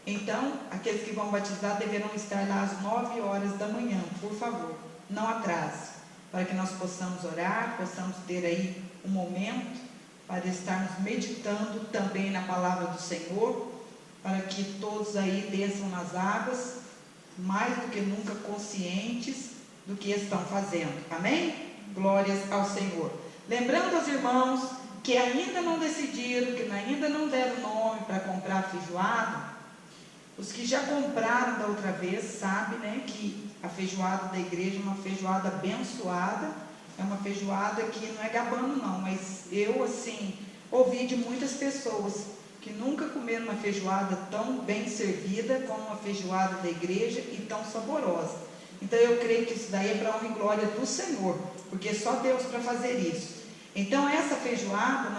Então, aqueles que vão batizar deverão estar lá às 9 horas da manhã, por favor, não atrase, para que nós possamos orar, possamos ter aí um momento para estarmos meditando também na palavra do Senhor, para que todos aí desçam nas águas, mais do que nunca conscientes do que estão fazendo. Amém? Glórias ao Senhor. Lembrando aos irmãos que ainda não decidiram, que ainda não deram nome para comprar feijoada, os que já compraram da outra vez sabem, né, que a feijoada da igreja é uma feijoada abençoada, é uma feijoada que não é gabando não, mas eu assim, ouvi de muitas pessoas que nunca comeram uma feijoada tão bem servida como uma feijoada da igreja e tão saborosa. Então eu creio que isso daí é para a honra e glória do Senhor, porque só Deus para fazer isso. Então essa feijoada,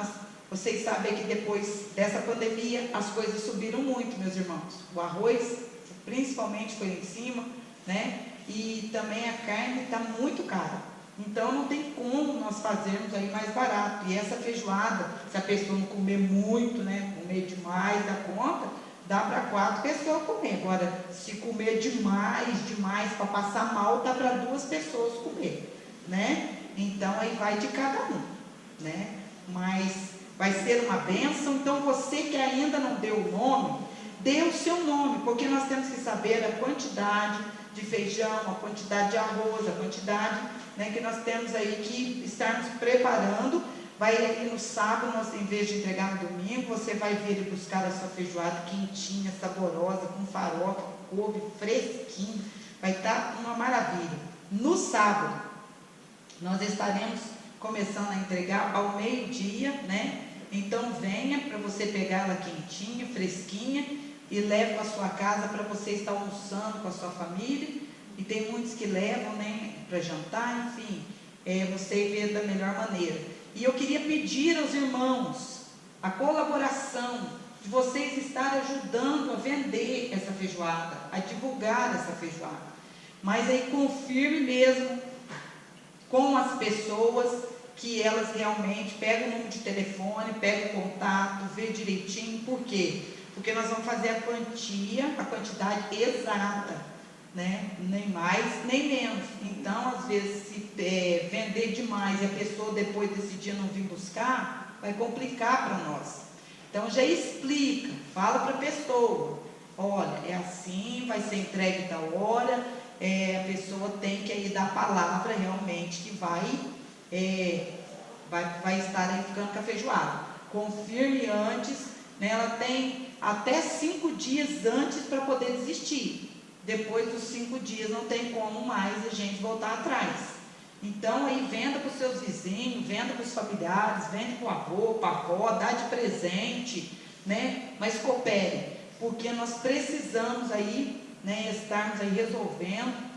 vocês sabem que depois dessa pandemia as coisas subiram muito, meus irmãos. O arroz principalmente foi em cima, né? E também a carne está muito cara. Então não tem como nós fazermos aí mais barato. E essa feijoada, se a pessoa não comer muito, né, comer demais da conta, dá para 4 pessoas comer. Agora, se comer demais para passar mal, dá para 2 pessoas comer, né? Então aí vai de cada um, né? Mas vai ser uma bênção. Então você que ainda não deu o nome, dê o seu nome, porque nós temos que saber a quantidade de feijão, a quantidade de arroz, a quantidade, né, que nós temos aí que estarmos preparando. Vai ali no sábado, nós, em vez de entregar no domingo, você vai vir e buscar a sua feijoada quentinha, saborosa, com farofa, couve, fresquinho, vai estar uma maravilha. No sábado, nós estaremos começando a entregar ao meio-dia, né? Então venha para você pegar ela quentinha, fresquinha e leve para a sua casa para você estar almoçando com a sua família. E tem muitos que levam, né, para jantar, enfim, você vê da melhor maneira. E eu queria pedir aos irmãos a colaboração de vocês estarem ajudando a vender essa feijoada, a divulgar essa feijoada. Mas aí confirme mesmo com as pessoas que elas realmente pegam o número de telefone, pegam o contato, vê direitinho. Por quê? Porque nós vamos fazer a quantidade exata, né? Nem mais, nem menos. Então, às vezes, se vender demais e a pessoa depois desse dia não vir buscar, vai complicar para nós. Então, já explica, fala para a pessoa, olha, é assim, vai ser entregue da hora, a pessoa tem que aí dar a palavra realmente que vai estar aí ficando com a feijoada. Confirme antes, né? Ela tem até 5 dias antes para poder desistir. Depois dos 5 dias não tem como mais a gente voltar atrás. Então aí venda para os seus vizinhos, venda para os familiares, vende para o avô, para a avó, dá de presente, né? Mas coopere, porque nós precisamos aí, né, estarmos aí resolvendo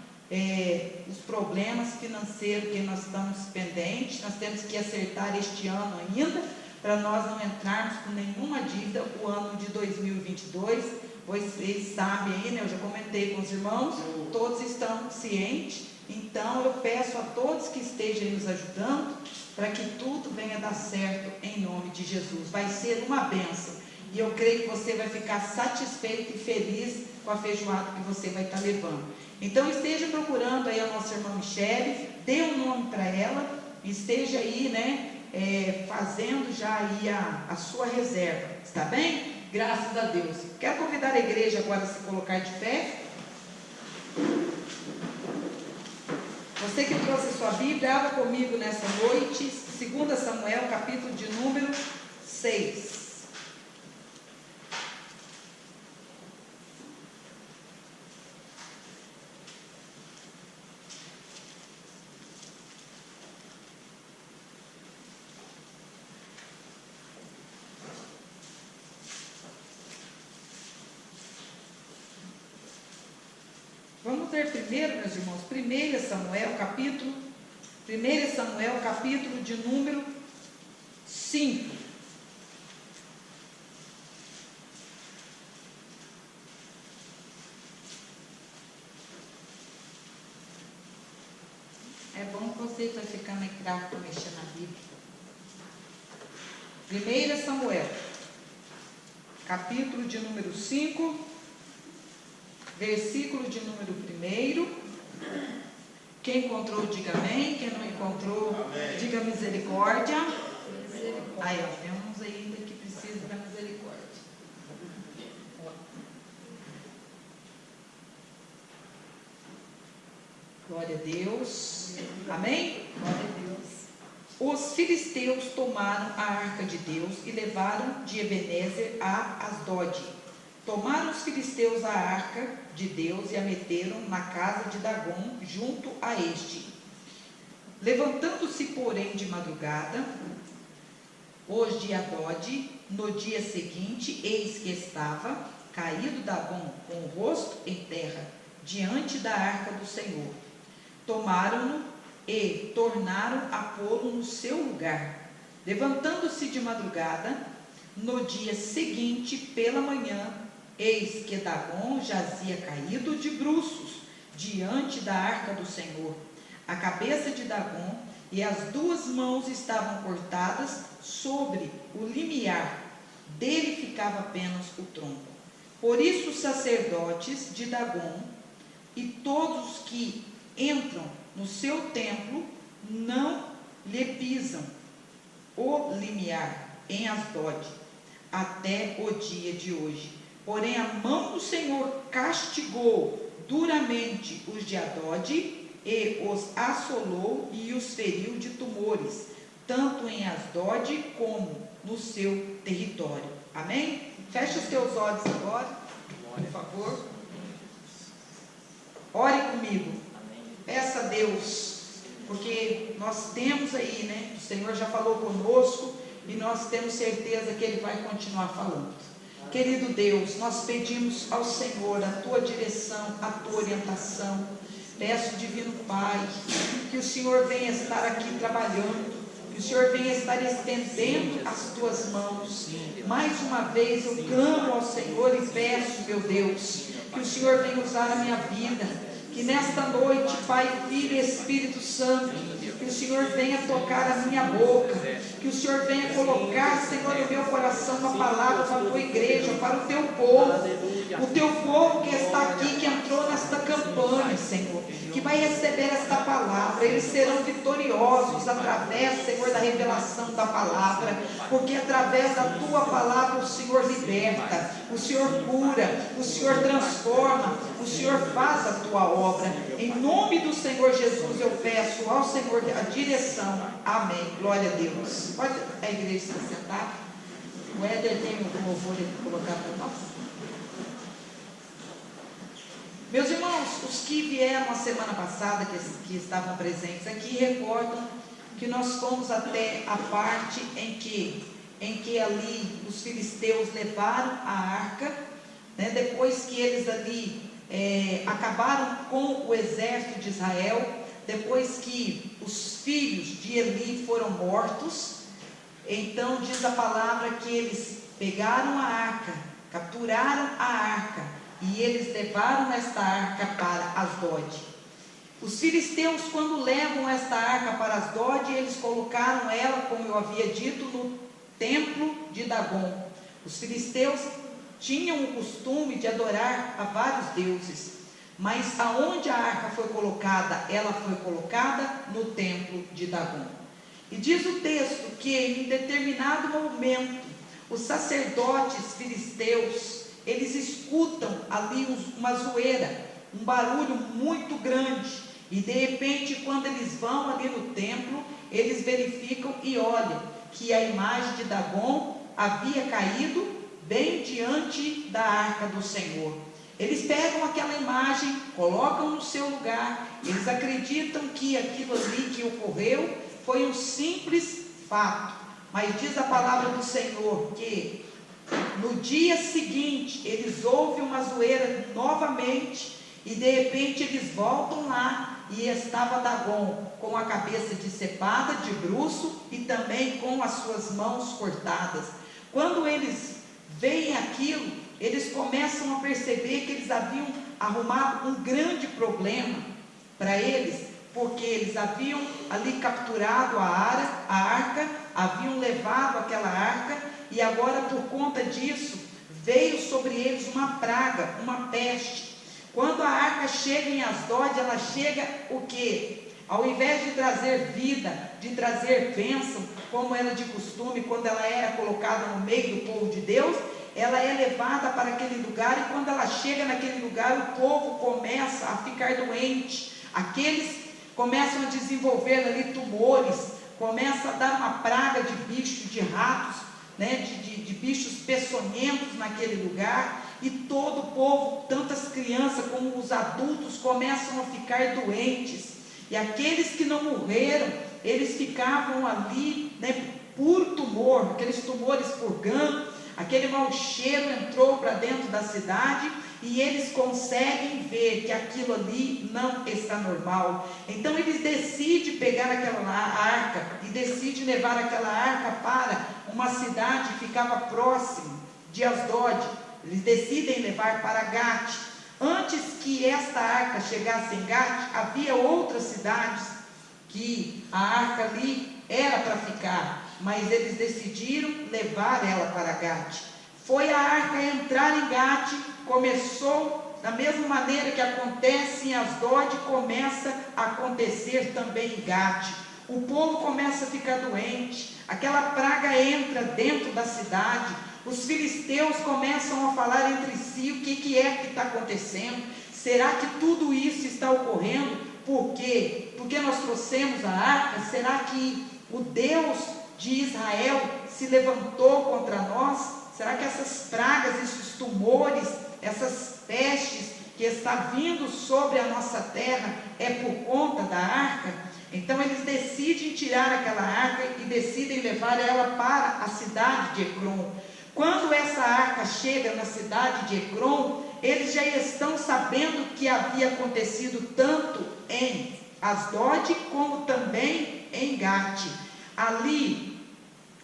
os problemas financeiros que nós estamos pendentes. Nós temos que acertar este ano ainda, para nós não entrarmos com nenhuma dívida o ano de 2022. Vocês sabem aí, né, eu já comentei com os irmãos, todos estão cientes. Então eu peço a todos que estejam aí nos ajudando, para que tudo venha dar certo em nome de Jesus. Vai ser uma bênção. E eu creio que você vai ficar satisfeito e feliz com a feijoada que você vai estar levando. Então esteja procurando aí a nossa irmã Michele, dê um nome para ela, esteja aí, né, fazendo já aí a sua reserva, está bem? Graças a Deus. Quero convidar a igreja agora a se colocar de pé. Você que trouxe a sua Bíblia, abra comigo nessa noite, 2 Samuel, capítulo de número 6. Vamos ler primeiro, meus irmãos, 1 Samuel, capítulo de número 5. É bom que você vai ficando aí craque para mexer na Bíblia. 1 Samuel, capítulo de número 5. Versículo de número 1. Quem encontrou, diga amém. Quem não encontrou, amém. Diga misericórdia. Aí, ó, tem uns ainda que precisam da misericórdia. Glória a Deus. Amém? Glória a Deus. Os filisteus tomaram a arca de Deus e levaram de Ebenezer a Asdod. Tomaram os filisteus a arca de Deus e a meteram na casa de Dagom, junto a este. Levantando-se, porém, de madrugada, os de Asdod, no dia seguinte, eis que estava caído Dagom, com o rosto em terra, diante da arca do Senhor. Tomaram-no e tornaram a pô-lo no seu lugar. Levantando-se de madrugada, no dia seguinte, pela manhã, eis que Dagom jazia caído de bruços, diante da arca do Senhor. A cabeça de Dagom e as 2 mãos estavam cortadas sobre o limiar, dele ficava apenas o tronco. Por isso os sacerdotes de Dagom e todos que entram no seu templo não lhe pisam o limiar em Asdod, até o dia de hoje. Porém, a mão do Senhor castigou duramente os de Asdod e os assolou e os feriu de tumores, tanto em Asdod como no seu território. Amém? Feche os teus olhos agora, por favor. Ore comigo. Peça a Deus, porque nós temos aí, né? O Senhor já falou conosco e nós temos certeza que Ele vai continuar falando. Querido Deus, nós pedimos ao Senhor a Tua direção, a Tua orientação. Peço, Divino Pai, que o Senhor venha estar aqui trabalhando, que o Senhor venha estar estendendo as Tuas mãos. Mais uma vez eu clamo ao Senhor e peço, meu Deus, que o Senhor venha usar a minha vida, que nesta noite, Pai, Filho e Espírito Santo, que o Senhor venha tocar a minha boca, que o Senhor venha colocar, Senhor, no meu coração uma palavra para a Tua igreja, para o Teu povo que está aqui, que entrou nesta campanha, Senhor, que vai receber esta palavra. Eles serão vitoriosos através, Senhor, da revelação da palavra, porque através da Tua palavra o Senhor liberta, o Senhor cura, o Senhor transforma, o Senhor faz a Tua obra. Em nome do Senhor Jesus eu peço ao Senhor a direção. Amém. Glória a Deus. Pode a igreja se sentar? O Éder tem um louvor de colocar para nós? Meus irmãos, os que vieram a semana passada, que estavam presentes aqui, recordam que nós fomos até a parte em que ali os filisteus levaram a arca, né, depois que eles ali acabaram com o exército de Israel, depois que os filhos de Eli foram mortos. Então diz a palavra que eles pegaram a arca, capturaram a arca, e eles levaram esta arca para Asdod. Os filisteus, quando levam esta arca para Asdod, eles colocaram ela, como eu havia dito, no templo de Dagon. Os filisteus tinham o costume de adorar a vários deuses, mas aonde a arca foi colocada? Ela foi colocada no templo de Dagon. E diz o texto que em determinado momento, os sacerdotes filisteus, eles escutam ali uma zoeira, um barulho muito grande, e de repente, quando eles vão ali no templo, eles verificam e olham que a imagem de Dagon havia caído bem diante da arca do Senhor. Eles pegam aquela imagem, colocam no seu lugar, eles acreditam que aquilo ali que ocorreu foi um simples fato, mas diz a palavra do Senhor que no dia seguinte eles ouvem uma zoeira novamente, e de repente eles voltam lá, e estava Dagon com a cabeça decepada, de bruço, e também com as suas mãos cortadas. Quando eles veem aquilo, eles começam a perceber que eles haviam arrumado um grande problema para eles, porque eles haviam ali capturado a arca, haviam levado aquela arca, e agora por conta disso, veio sobre eles uma praga, uma peste. Quando a arca chega em Asdod, ela chega o quê? Ao invés de trazer vida, de trazer bênção, como era de costume, quando ela era colocada no meio do povo de Deus, ela é levada para aquele lugar, e quando ela chega naquele lugar, o povo começa a ficar doente, aqueles começam a desenvolver ali tumores, começa a dar uma praga de bichos, de ratos, né, de bichos peçonhentos naquele lugar, e todo o povo, tanto as crianças como os adultos, começam a ficar doentes, e aqueles que não morreram, eles ficavam ali, né, por tumor, aqueles tumores purgando, aquele mau cheiro entrou para dentro da cidade, e eles conseguem ver que aquilo ali não está normal. Então eles decidem pegar aquela arca, e decidem levar aquela arca para uma cidade que ficava próxima de Asdod. Eles decidem levar para Gate. Antes que esta arca chegasse em Gate, havia outras cidades que a arca ali era para ficar, mas eles decidiram levar ela para Gate. Foi a arca entrar em Gate, começou da mesma maneira que acontece em Asdod, começa a acontecer também em Gate. O povo começa a ficar doente, aquela praga entra dentro da cidade, os filisteus começam a falar entre si o que é que está acontecendo. Será que tudo isso está ocorrendo? Por quê? Porque nós trouxemos a arca? Será que o Deus de Israel se levantou contra nós? Será que essas pragas, esses tumores, essas pestes que está vindo sobre a nossa terra é por conta da arca? Então eles decidem tirar aquela arca e decidem levar ela para a cidade de Ecrom. Quando essa arca chega na cidade de Ecrom, eles já estão sabendo o que havia acontecido tanto em Asdod como também em Gate. Ali,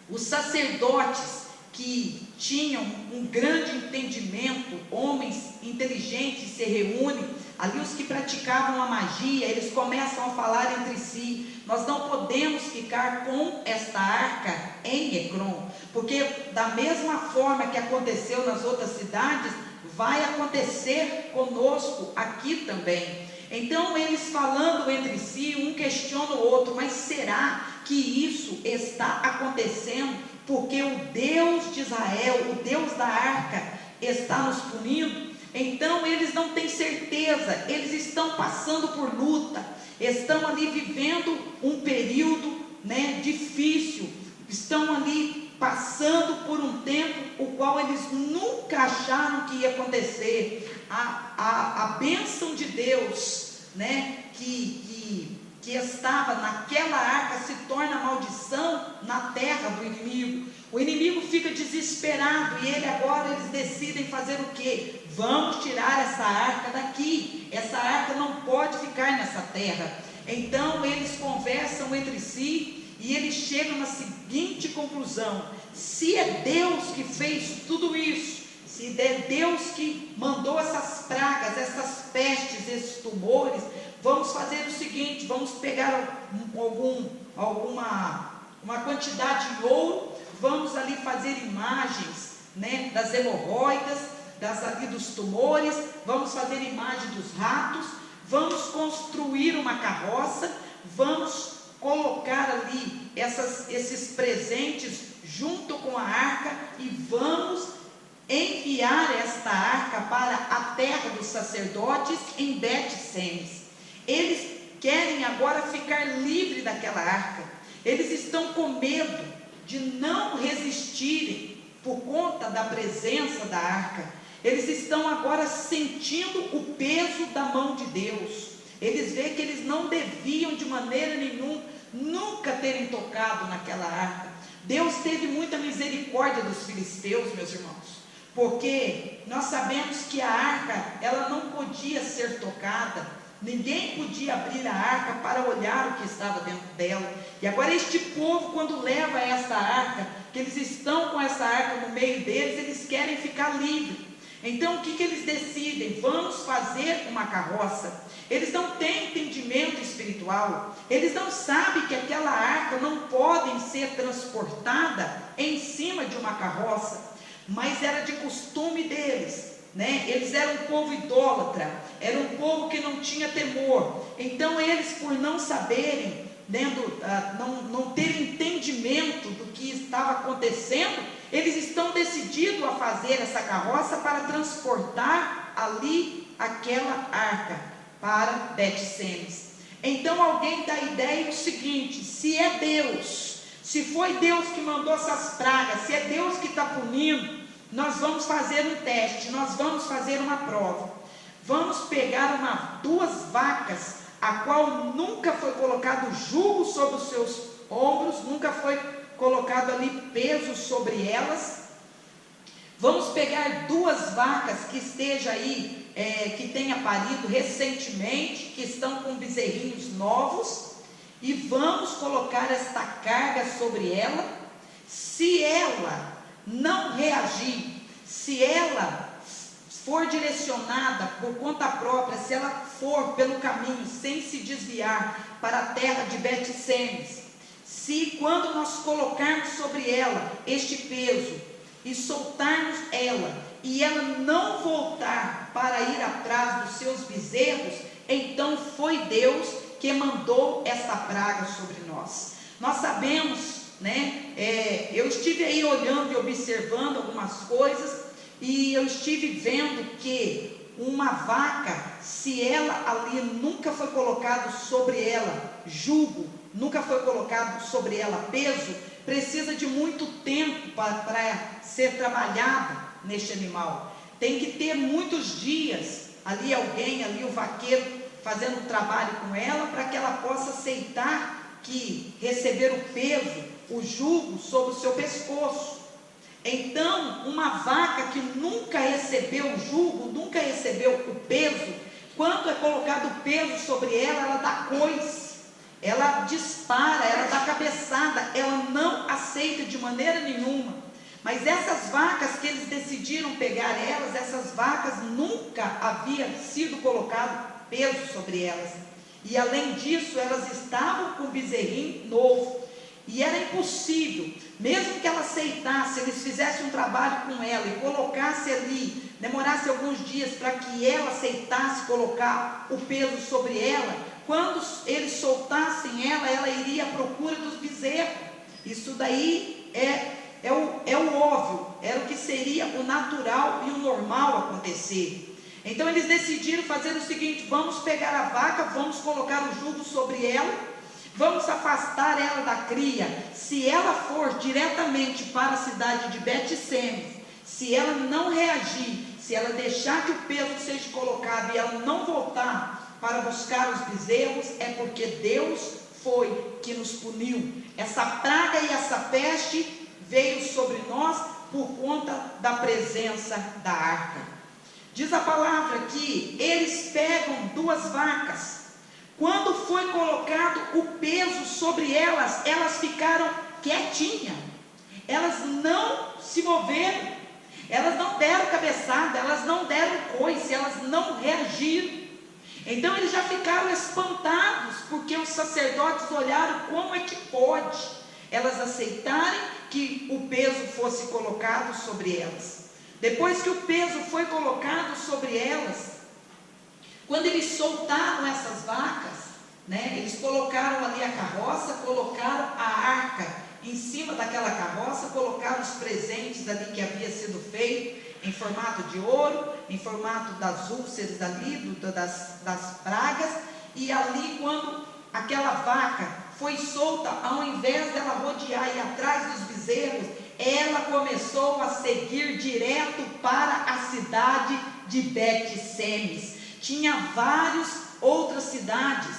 os sacerdotes que tinham um grande entendimento, homens inteligentes se reúnem, ali os que praticavam a magia, eles começam a falar entre si: nós não podemos ficar com esta arca em Ecrom, porque da mesma forma que aconteceu nas outras cidades, vai acontecer conosco aqui também. Então eles falando entre si, um questiona o outro: mas será que isso está acontecendo porque o Deus de Israel, o Deus da arca, está nos punindo? Então eles não têm certeza, eles estão passando por luta, estão ali vivendo um período, né, difícil, estão ali passando por um tempo o qual eles nunca acharam que ia acontecer. A bênção de Deus, né, que estava naquela arca, se torna maldição na terra do inimigo. O inimigo fica desesperado, e eles decidem fazer o quê? Vamos tirar essa arca daqui, essa arca não pode ficar nessa terra. Então eles conversam entre si, e eles chegam na seguinte conclusão: se é Deus que fez tudo isso, se é Deus que mandou essas pragas, essas pestes, esses tumores, vamos fazer o seguinte, vamos pegar uma quantidade de ouro, vamos ali fazer imagens, né, das hemorroidas, dos tumores, vamos fazer imagem dos ratos, vamos construir uma carroça, vamos colocar ali esses presentes junto com a arca e vamos enviar esta arca para a terra dos sacerdotes em Bet-Semes. Eles querem agora ficar livre daquela arca. Eles estão com medo de não resistirem por conta da presença da arca. Eles estão agora sentindo o peso da mão de Deus. Eles veem que eles não deviam de maneira nenhuma nunca terem tocado naquela arca. Deus teve muita misericórdia dos filisteus, meus irmãos, porque nós sabemos que a arca, ela não podia ser tocada, ninguém podia abrir a arca para olhar o que estava dentro dela. E agora este povo, quando leva esta arca, que eles estão com essa arca no meio deles, eles querem ficar livres. Então o que eles decidem? Vamos fazer uma carroça. Eles não têm entendimento espiritual, eles não sabem que aquela arca não pode ser transportada em cima de uma carroça, mas era de costume deles, né? Eles eram um povo idólatra, era um povo que não tinha temor. Então eles, por não saberem, não terem entendimento do que estava acontecendo, eles estão decididos a fazer essa carroça para transportar ali aquela arca para Bet-Semes. Então alguém dá a ideia o seguinte: se é Deus, se foi Deus que mandou essas pragas, se é Deus que está punindo, nós vamos fazer um teste, nós vamos fazer uma prova. Vamos pegar duas vacas, a qual nunca foi colocado jugo sobre os seus ombros, nunca foi colocado ali peso sobre elas. Vamos pegar duas vacas que esteja aí, que tenha parido recentemente, que estão com bezerrinhos novos, e vamos colocar esta carga sobre ela. Se ela não reagir, se ela for direcionada por conta própria, se ela for pelo caminho sem se desviar para a terra de Bet-Semes, se quando nós colocarmos sobre ela este peso e soltarmos ela, e ela não voltar para ir atrás dos seus bezerros, então foi Deus que mandou esta praga sobre nós. Nós sabemos, né? Eu estive aí olhando e observando algumas coisas, e eu estive vendo que uma vaca, se ela ali nunca foi colocado sobre ela jugo, nunca foi colocado sobre ela peso, precisa de muito tempo para ser trabalhada neste animal. Tem que ter muitos dias ali, o vaqueiro fazendo um trabalho com ela, para que ela possa aceitar que receber o peso, o jugo sobre o seu pescoço. Então, uma vaca que nunca recebeu o jugo, nunca recebeu o peso, quando é colocado o peso sobre ela, ela dá coice, ela dispara, ela dá cabeçada, ela não aceita de maneira nenhuma. Mas essas vacas que eles decidiram pegar elas, essas vacas nunca havia sido colocado peso sobre elas. E além disso, elas estavam com o bezerrinho novo. E era impossível, mesmo que ela aceitasse, eles fizessem um trabalho com ela e colocasse ali, demorasse alguns dias para que ela aceitasse colocar o peso sobre ela, quando eles soltassem ela iria à procura dos bezerros. Isso daí é o óbvio, era o que seria o natural e o normal acontecer. Então eles decidiram fazer o seguinte: vamos pegar a vaca, vamos colocar o jugo sobre ela, vamos afastar ela da cria. Se ela for diretamente para a cidade de Bet-Semes, se ela não reagir, se ela deixar que o peso seja colocado e ela não voltar para buscar os bezerros, é porque Deus foi que nos puniu. Essa praga e essa peste veio sobre nós por conta da presença da arca. Diz a palavra que eles pegam duas vacas. Quando foi colocado o peso sobre elas, elas ficaram quietinhas. Elas não se moveram, elas não deram cabeçada, elas não deram coice, elas não reagiram. Então eles já ficaram espantados, porque os sacerdotes olharam como é que pode elas aceitarem que o peso fosse colocado sobre elas. Depois que o peso foi colocado sobre elas, quando eles soltaram essas vacas, eles colocaram ali a carroça, colocaram a arca em cima daquela carroça, colocaram os presentes ali que havia sido feito em formato de ouro, em formato das úlceras ali, das pragas, e ali quando aquela vaca foi solta, ao invés dela rodear e ir atrás dos bezerros, ela começou a seguir direto para a cidade de Bet-Semes. Tinha várias outras cidades,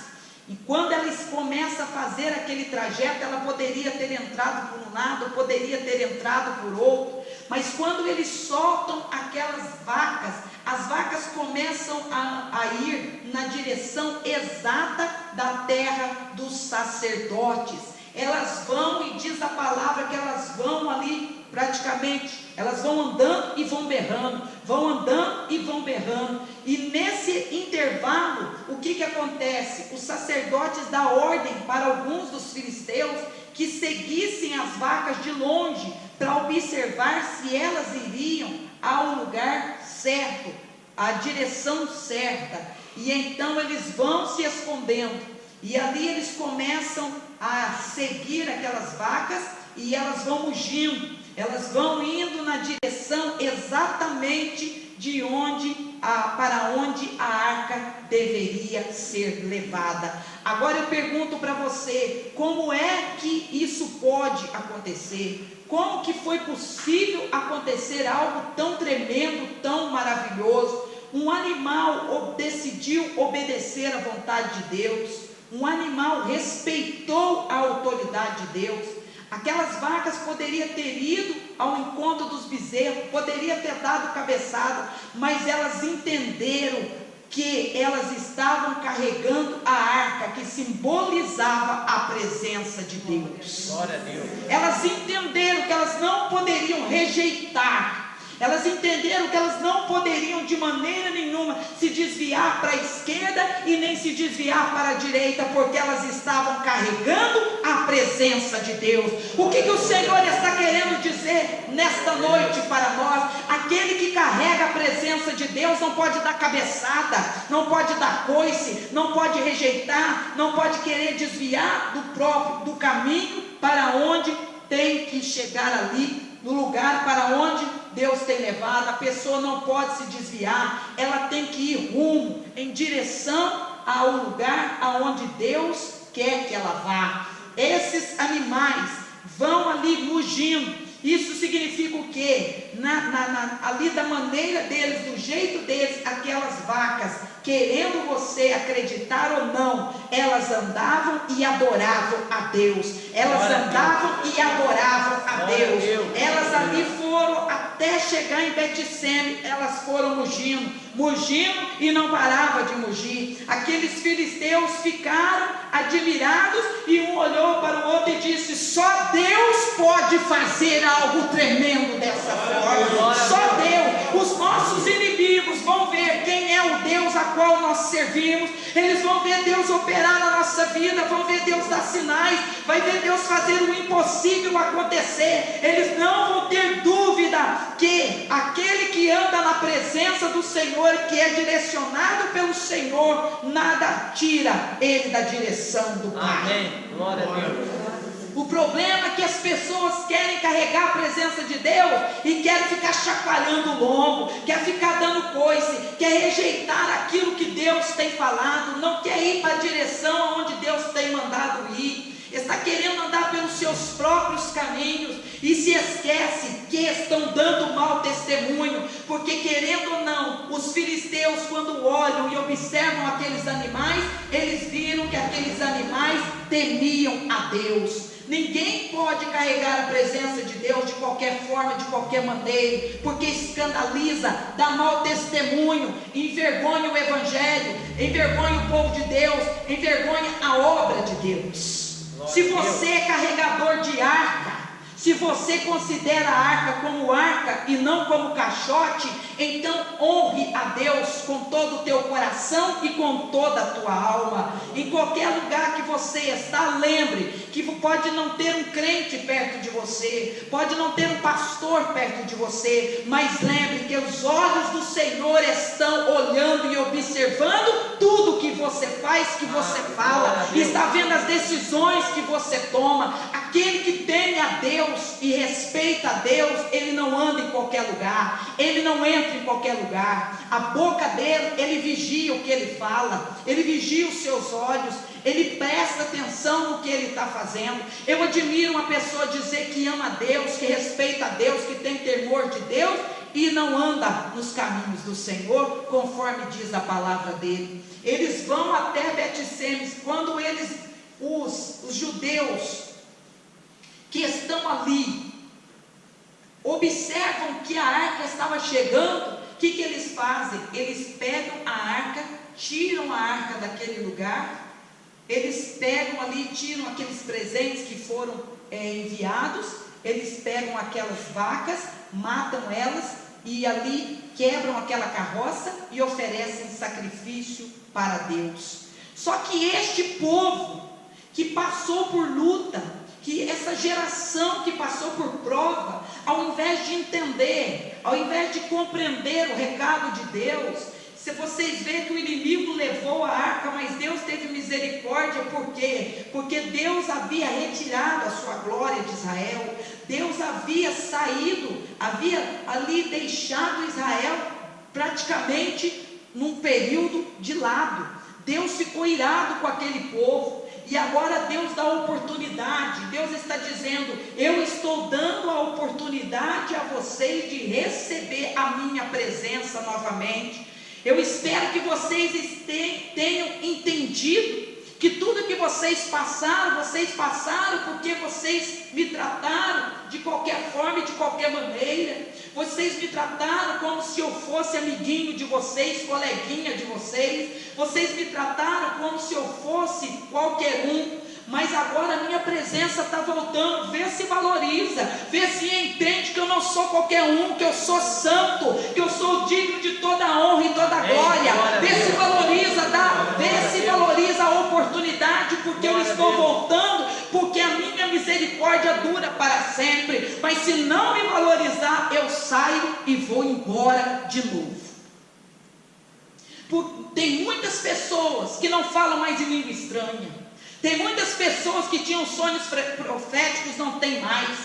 e quando ela começa a fazer aquele trajeto, ela poderia ter entrado por um lado, poderia ter entrado por outro, mas quando eles soltam aquelas vacas, as vacas começam a ir na direção exata da terra dos sacerdotes. Elas vão, e diz a palavra que elas vão ali praticamente, elas vão andando e vão berrando, vão andando e vão berrando, e nesse intervalo, o que acontece? Os sacerdotes dão ordem para alguns dos filisteus que seguissem as vacas de longe, para observar se elas iriam ao lugar certo, à direção certa, e então eles vão se escondendo, e ali eles começam a seguir aquelas vacas, e elas vão mugindo, elas vão indo na direção exatamente de para onde a arca deveria ser levada. Agora eu pergunto para você, como é que isso pode acontecer? Como que foi possível acontecer algo tão tremendo, tão maravilhoso? Um animal decidiu obedecer à vontade de Deus, um animal respeitou a autoridade de Deus. Aquelas vacas poderiam ter ido ao encontro dos bezerros, poderiam ter dado cabeçada, mas elas entenderam que elas estavam carregando a arca, que simbolizava a presença de Deus. Glória a Deus. Elas entenderam que elas não poderiam rejeitar, elas entenderam que elas não poderiam de maneira nenhuma se desviar para a esquerda e nem se desviar para a direita, porque elas estavam carregando a presença de Deus. O que o Senhor está querendo dizer nesta noite para nós? Aquele que carrega a presença de Deus não pode dar cabeçada, não pode dar coice, não pode rejeitar, não pode querer desviar do caminho para onde tem que chegar ali, no lugar para onde Deus tem levado. A pessoa não pode se desviar, ela tem que ir rumo, em direção ao lugar aonde Deus quer que ela vá. Esses animais vão ali mugindo. Isso significa o quê? Ali da maneira deles, do jeito deles, aquelas vacas, querendo você acreditar ou não, elas andavam e adoravam a Deus. Elas andavam e adoravam a Deus. Elas ali foram até chegar em Bet-Semes, elas foram mugindo e não paravam de mugir. Aqueles filisteus ficaram admirados, e um olhou para o outro e disse: só Deus pode fazer algo tremendo dessa forma. Só Deus. Os nossos inimigos vão ver quem é o Deus a qual nós servimos. Eles vão ver Deus operar na nossa vida, vão ver Deus dar sinais, vai ver Deus fazer o impossível acontecer. Eles não vão ter dúvida que aquele que anda na presença do Senhor, que é direcionado pelo Senhor, nada tira ele da direção do Pai. Amém. Glória a Deus. O problema é que as pessoas querem carregar a presença de Deus e querem ficar chacoalhando o lombo, quer ficar dando coice, quer rejeitar aquilo que Deus tem falado, não quer ir para a direção onde Deus tem mandado ir, está querendo andar pelos seus próprios caminhos e se esquece que estão dando mau testemunho, porque querendo ou não, os filisteus, quando olham e observam aqueles animais, eles viram que aqueles animais temiam a Deus. Ninguém pode carregar a presença de Deus de qualquer forma, de qualquer maneira, porque escandaliza, dá mau testemunho, envergonha o Evangelho, envergonha o povo de Deus, envergonha a obra de Deus. Se você é carregador de arca, Se você considera a arca como arca e não como caixote, então honre a Deus com todo o teu coração e com toda a tua alma. Em qualquer lugar que você está, lembre que pode não ter um crente perto de você, pode não ter um pastor perto de você, mas lembre que os olhos do Senhor estão olhando e observando tudo que você faz, que você fala, e está vendo as decisões que você toma. Aquele que teme a Deus e respeita a Deus, ele não anda em qualquer lugar, ele não entra em qualquer lugar. A boca dele, ele vigia o que ele fala, ele vigia os seus olhos, ele presta atenção no que ele está fazendo. Eu admiro uma pessoa dizer que ama a Deus, que respeita a Deus, que tem temor de Deus e não anda nos caminhos do Senhor, conforme diz a palavra dele. Eles vão até Bet-Semes, quando os judeus que estão ali observam que a arca estava chegando, o que eles fazem? Eles pegam a arca, tiram a arca daquele lugar, eles pegam ali, tiram aqueles presentes que foram enviados, eles pegam aquelas vacas, matam elas e ali quebram aquela carroça e oferecem sacrifício para Deus. Só que este povo que passou por luta, que essa geração que passou por prova, ao invés de entender, ao invés de compreender o recado de Deus, se vocês veem que o inimigo levou a arca, mas Deus teve misericórdia, por quê? Porque Deus havia retirado a sua glória de Israel, Deus havia saído, havia ali deixado Israel praticamente num período de lado. Deus ficou irado com aquele povo, e agora Deus dá oportunidade. Deus está dizendo: eu estou dando a oportunidade a vocês de receber a minha presença novamente. Eu espero que vocês tenham entendido que tudo que vocês passaram porque vocês me trataram de qualquer forma e de qualquer maneira. Vocês me trataram como se eu fosse amiguinho de vocês, coleguinha de vocês. Vocês me trataram como se eu fosse qualquer um. Mas agora a minha presença está voltando. Vê se valoriza, vê se entende que eu não sou qualquer um, que eu sou santo, que eu sou digno de toda a honra e toda a glória. Vê se valoriza, vê se valoriza a oportunidade, porque eu estou voltando, porque a minha misericórdia dura para sempre. Mas se não me valorizar, eu saio e vou embora de novo. Tem muitas pessoas que não falam mais em língua estranha. Tem muitas pessoas que tinham sonhos proféticos, não tem mais.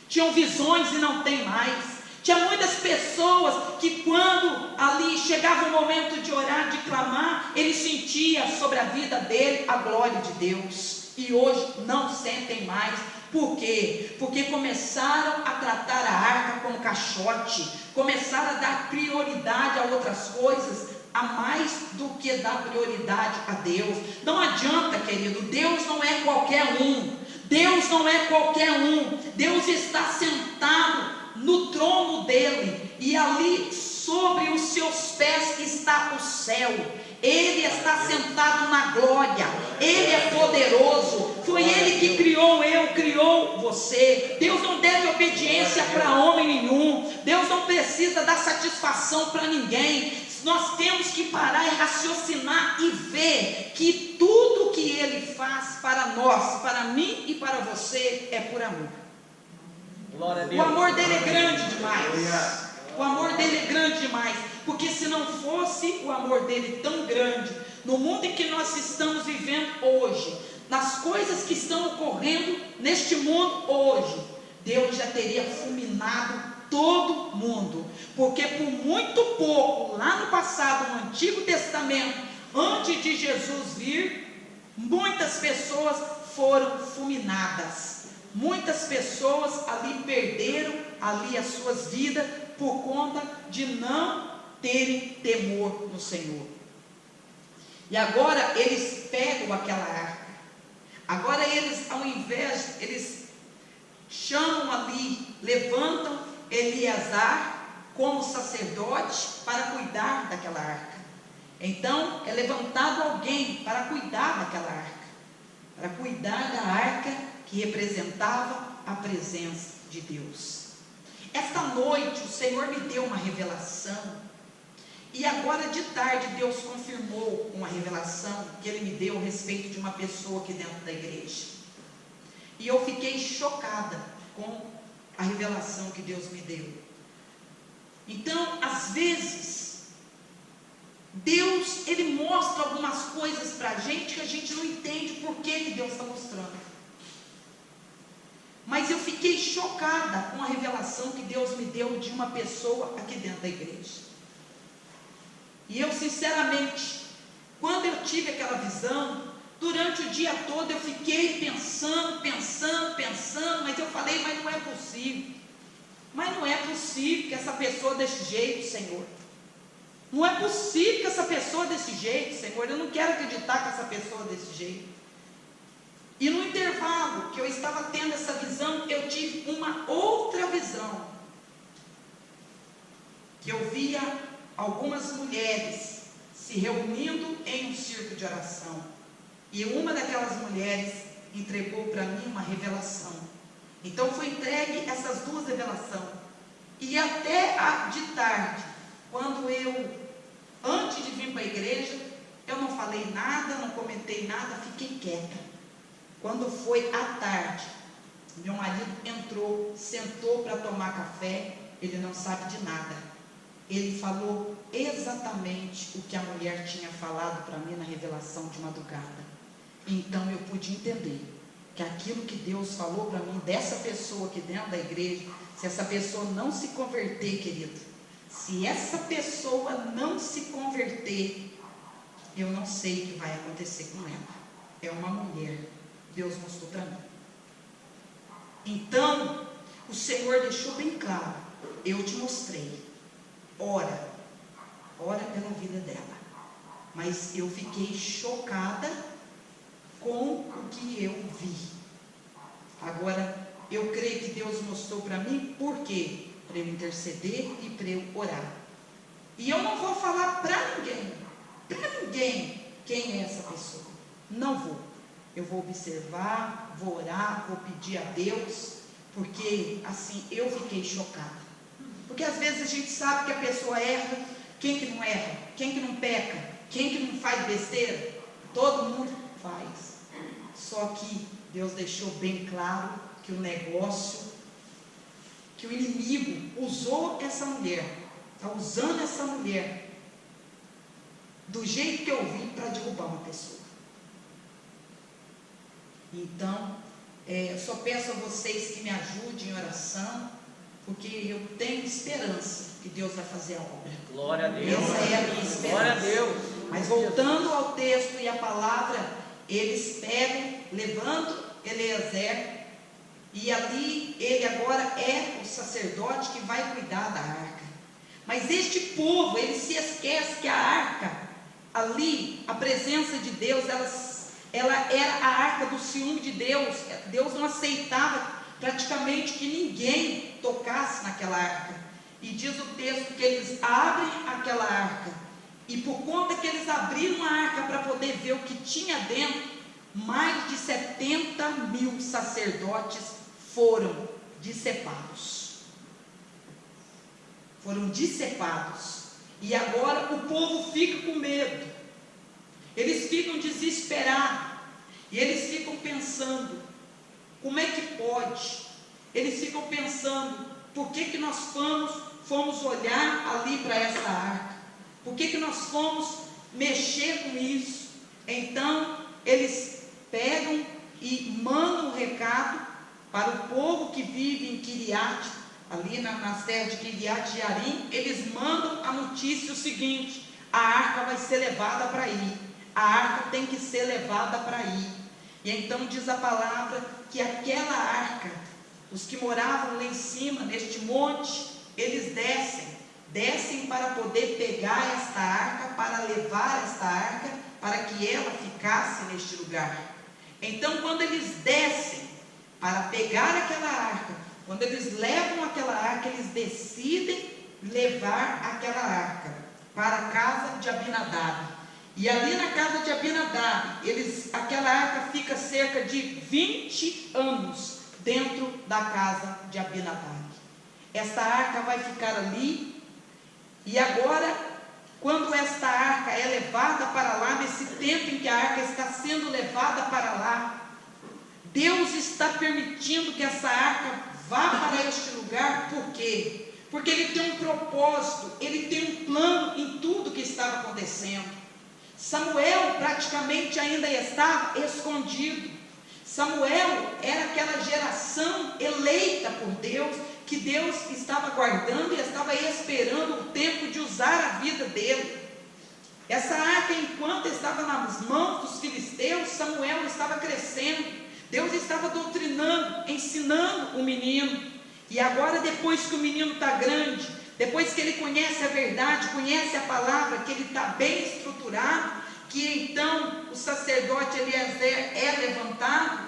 Tinham visões e não tem mais. Tinha muitas pessoas que quando ali chegava o momento de orar, de clamar, ele sentia sobre a vida dele a glória de Deus. E hoje não sentem mais. Por quê? Porque começaram a tratar a arca como caixote, começaram a dar prioridade a outras coisas, a mais do que dar prioridade a Deus. Não adianta, querido, Deus não é qualquer um. Deus não é qualquer um. Deus está sentado no trono dele, e ali sobre os seus pés está o céu. Ele está sentado na glória, ele é poderoso, foi ele que criou você. Deus não deve obediência para homem nenhum, Deus não precisa dar satisfação para ninguém. Nós temos que parar e raciocinar e ver que tudo que ele faz para nós, para mim e para você, é por amor. O amor dele é grande demais. O amor dele é grande demais. Porque se não fosse o amor dele tão grande, no mundo em que nós estamos vivendo hoje, nas coisas que estão ocorrendo neste mundo hoje, Deus já teria fulminado todo mundo. Porque por muito pouco, lá no passado, no Antigo Testamento, antes de Jesus vir, muitas pessoas foram fulminadas. Muitas pessoas ali perderam ali as suas vidas por conta de não terem temor no Senhor. E agora eles pegam aquela arca. Agora eles, ao invés, eles chamam ali, levantam Eleazar como sacerdote para cuidar daquela arca. Então é levantado alguém para cuidar daquela arca, para cuidar da arca que representava a presença. de Deus. Esta noite o Senhor me deu uma revelação, e agora de tarde Deus confirmou uma revelação que Ele me deu a respeito de uma pessoa aqui dentro da igreja. E eu fiquei chocada com a revelação que Deus me deu. Então, às vezes, Deus, Ele mostra algumas coisas para a gente que a gente não entende por que Deus está mostrando. Mas eu fiquei chocada com a revelação que Deus me deu de uma pessoa aqui dentro da igreja. E eu, sinceramente, quando eu tive aquela visão, durante o dia todo eu fiquei pensando, mas eu falei, mas não é possível. Mas não é possível que essa pessoa desse jeito, Senhor. Não é possível que essa pessoa desse jeito, Senhor. Eu não quero acreditar que essa pessoa desse jeito. E no intervalo que eu estava tendo essa visão, eu tive uma outra visão. Que eu via algumas mulheres se reunindo em um círculo de oração. E uma daquelas mulheres entregou para mim uma revelação. Então foi entregue essas duas revelações. E até de tarde, quando antes de vir para a igreja, eu não falei nada, não comentei nada, fiquei quieta. Quando foi à tarde, meu marido entrou, sentou para tomar café, ele não sabe de nada. Ele falou exatamente o que a mulher tinha falado para mim na revelação de madrugada. Então eu pude entender que aquilo que Deus falou para mim dessa pessoa aqui dentro da igreja, se essa pessoa não se converter, querido, se essa pessoa não se converter, eu não sei o que vai acontecer com ela. É uma mulher, Deus mostrou para mim. Então, o Senhor deixou bem claro, eu te mostrei, ora pela vida dela. Mas eu fiquei chocada com o que eu vi. Agora, eu creio que Deus mostrou para mim, por quê? Para eu interceder e para eu orar. E eu não vou falar para ninguém, quem é essa pessoa. Não vou. Eu vou observar, vou orar, vou pedir a Deus, porque assim, eu fiquei chocada. Porque às vezes a gente sabe que a pessoa erra, quem que não erra, quem que não peca, quem que não faz besteira, todo mundo faz. Só que Deus deixou bem claro que o negócio, que o inimigo usou essa mulher, está usando essa mulher do jeito que eu vi para derrubar uma pessoa. Então, eu só peço a vocês que me ajudem em oração, porque eu tenho esperança que Deus vai fazer a obra. Glória a Deus. Essa é a minha esperança. Glória a Deus. Mas voltando ao texto e à palavra, eles pegam, levantam Eliezer, e ali ele agora é o sacerdote que vai cuidar da arca. Mas este povo, ele se esquece que a arca, ali, a presença de Deus, ela era a arca do ciúme de Deus. Deus não aceitava praticamente que ninguém tocasse naquela arca. E diz o texto que eles abrem aquela arca, e por conta que eles abriram a arca para poder ver o que tinha dentro, mais de 70 mil sacerdotes foram dissipados. E agora o povo fica com medo, eles ficam desesperados, e eles ficam pensando, como é que pode? Eles ficam pensando, por que nós fomos olhar ali para essa arca? Por que nós fomos mexer com isso? Então, eles pegam e mandam um recado para o povo que vive em Quiriate, ali nas terras de Quiriate Jearim. Eles mandam a notícia o seguinte: a arca vai ser levada para aí, a arca tem que ser levada para aí. E então diz a palavra que aquela arca, os que moravam lá em cima, neste monte, eles descem para poder pegar esta arca, para levar esta arca, para que ela ficasse neste lugar. Então, quando eles descem para pegar aquela arca, quando eles levam aquela arca, eles decidem levar aquela arca para a casa de Abinadab. E ali na casa de Abinadab, aquela arca fica cerca de 20 anos dentro da casa de Abinadab. Esta arca vai ficar ali, e agora, quando esta arca é levada para lá, nesse tempo em que a arca está sendo levada para lá, Deus está permitindo que essa arca vá para este lugar. Por quê? Porque Ele tem um propósito, Ele tem um plano em tudo que estava acontecendo. Samuel praticamente ainda estava escondido. Samuel era aquela geração eleita por Deus, que Deus estava guardando e estava esperando o tempo de usar a vida dele. Essa arca, enquanto estava nas mãos dos filisteus, Samuel estava crescendo. Deus estava doutrinando, ensinando o menino. E agora, depois que o menino está grande, depois que ele conhece a verdade, conhece a palavra, que ele está bem estruturado, que então o sacerdote Eliezer é levantado.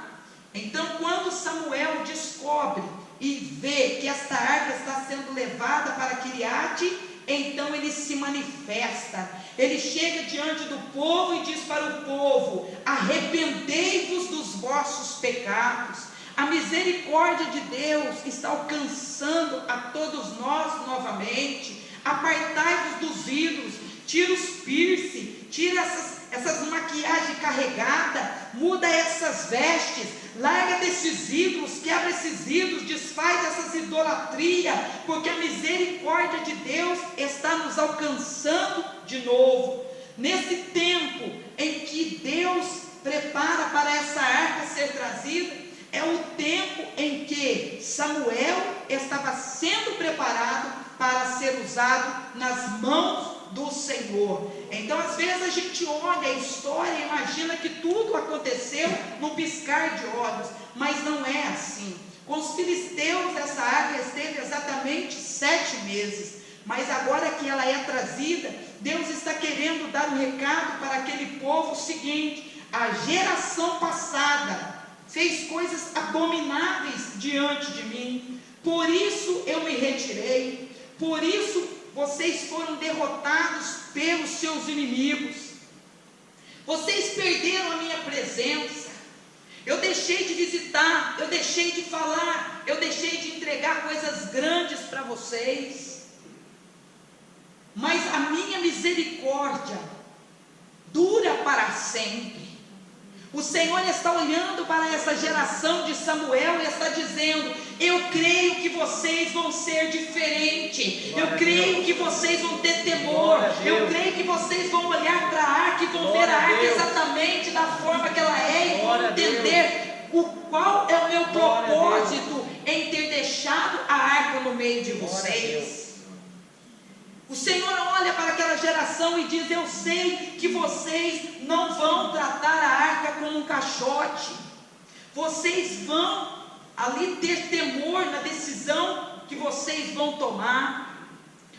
Então, quando Samuel descobre e vê que esta arca está sendo levada para Quiriate, então ele se manifesta. Ele chega diante do povo e diz para o povo: arrependei-vos dos vossos pecados. A misericórdia de Deus está alcançando a todos nós novamente. Apartai-vos dos ídolos, tira os piercing, tira essas maquiagens carregadas, muda essas vestes, larga desses ídolos, quebra esses ídolos, desfaz essas idolatrias, porque a misericórdia de Deus está nos alcançando de novo. Nesse tempo em que Deus prepara para essa arca ser trazida, é o tempo em que Samuel estava sendo preparado para ser usado nas mãos do Senhor. Então, às vezes a gente olha a história e imagina que tudo aconteceu num piscar de olhos, mas não é assim. Com os filisteus, essa arca esteve exatamente 7 meses, mas agora que ela é trazida, Deus está querendo dar um recado para aquele povo seguinte: a geração passada fez coisas abomináveis diante de mim, por isso eu me retirei, por isso vocês foram derrotados pelos seus inimigos, vocês perderam a minha presença, eu deixei de visitar, eu deixei de falar, eu deixei de entregar coisas grandes para vocês, mas a minha misericórdia dura para sempre. O Senhor está olhando para essa geração de Samuel e está dizendo: eu creio que vocês vão ser diferentes, eu creio que vocês vão ter temor, eu creio que vocês vão olhar para a arca e vão ver a arca exatamente da forma que ela é, e vão entender qual é o meu propósito em ter deixado a arca no meio de vocês. O Senhor olha para aquela geração e diz: eu sei que vocês não vão tratar a arca como um caixote, vocês vão ali ter temor na decisão que vocês vão tomar,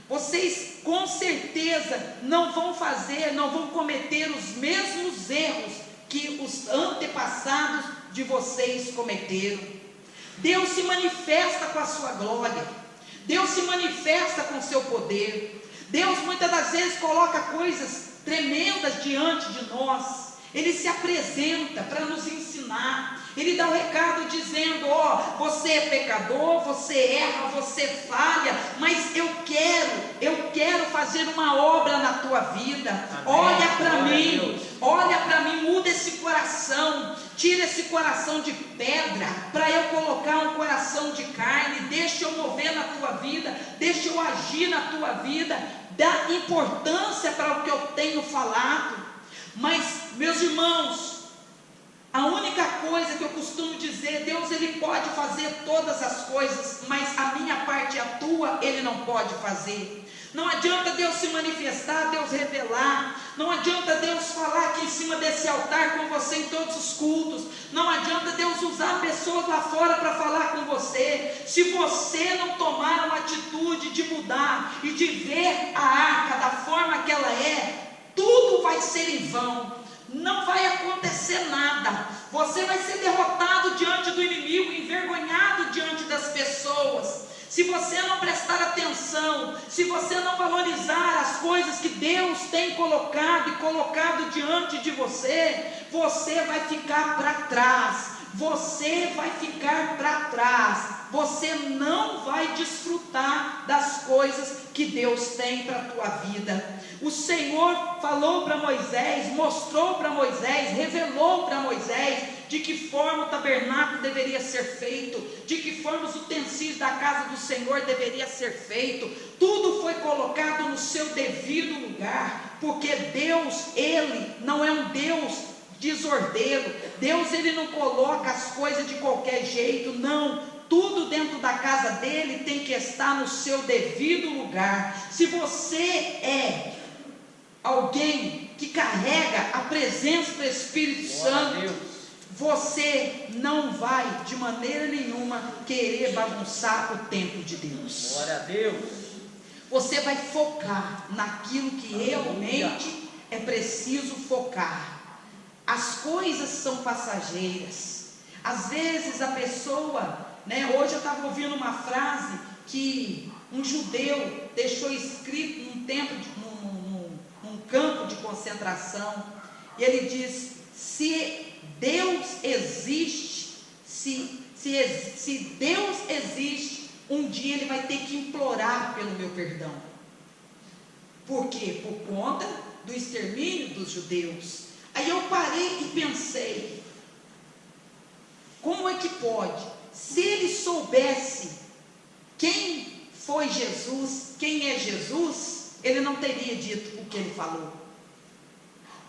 vocês com certeza não vão cometer os mesmos erros que os antepassados de vocês cometeram. Deus se manifesta com a sua glória, Deus se manifesta com o seu poder. Deus muitas das vezes coloca coisas tremendas diante de nós. Ele se apresenta para nos ensinar. Ele dá um recado dizendo: ó, você é pecador, você erra, você falha, mas eu quero fazer uma obra na tua vida. Amém. Olha para mim, muda esse coração, tira esse coração de pedra, para eu colocar um coração de carne. Deixa eu mover na tua vida, deixa eu agir na tua vida, dá importância para o que eu tenho falado. Mas, meus irmãos, a única coisa que eu costumo dizer: Deus, Ele pode fazer todas as coisas, mas a minha parte e a tua, Ele não pode fazer. Não adianta Deus se manifestar, Deus revelar, não adianta Deus falar aqui em cima desse altar com você em todos os cultos, não adianta Deus usar pessoas lá fora para falar com você, se você não tomar uma atitude de mudar e de ver a arca da forma que ela é, tudo vai ser em vão, não vai acontecer nada, você vai ser derrotado diante do inimigo, envergonhado diante das pessoas. Se você não prestar atenção, se você não valorizar as coisas que Deus tem colocado diante de você, você vai ficar para trás, você vai ficar para trás, você não vai desfrutar das coisas que Deus tem para a tua vida. O Senhor falou para Moisés, mostrou para Moisés, revelou para Moisés de que forma o tabernáculo deveria ser feito, de que forma os utensílios da casa do Senhor deveria ser feito. Tudo foi colocado no seu devido lugar, porque Deus, Ele não é um Deus desordeiro. Deus, Ele não coloca as coisas de qualquer jeito, não. Tudo dentro da casa dele tem que estar no seu devido lugar. Se você é alguém que carrega a presença do Espírito Santo, você não vai de maneira nenhuma querer bagunçar o templo de Deus. Glória a Deus. Você vai focar naquilo que realmente é preciso focar. As coisas são passageiras. Às vezes a pessoa, hoje eu estava ouvindo uma frase que um judeu deixou escrito num campo de concentração, e ele diz: se Deus existe, se Deus existe, um dia Ele vai ter que implorar pelo meu perdão. Por quê? Por conta do extermínio dos judeus. Aí eu parei e pensei, como é que pode? Se ele soubesse quem foi Jesus, quem é Jesus, ele não teria dito o que ele falou.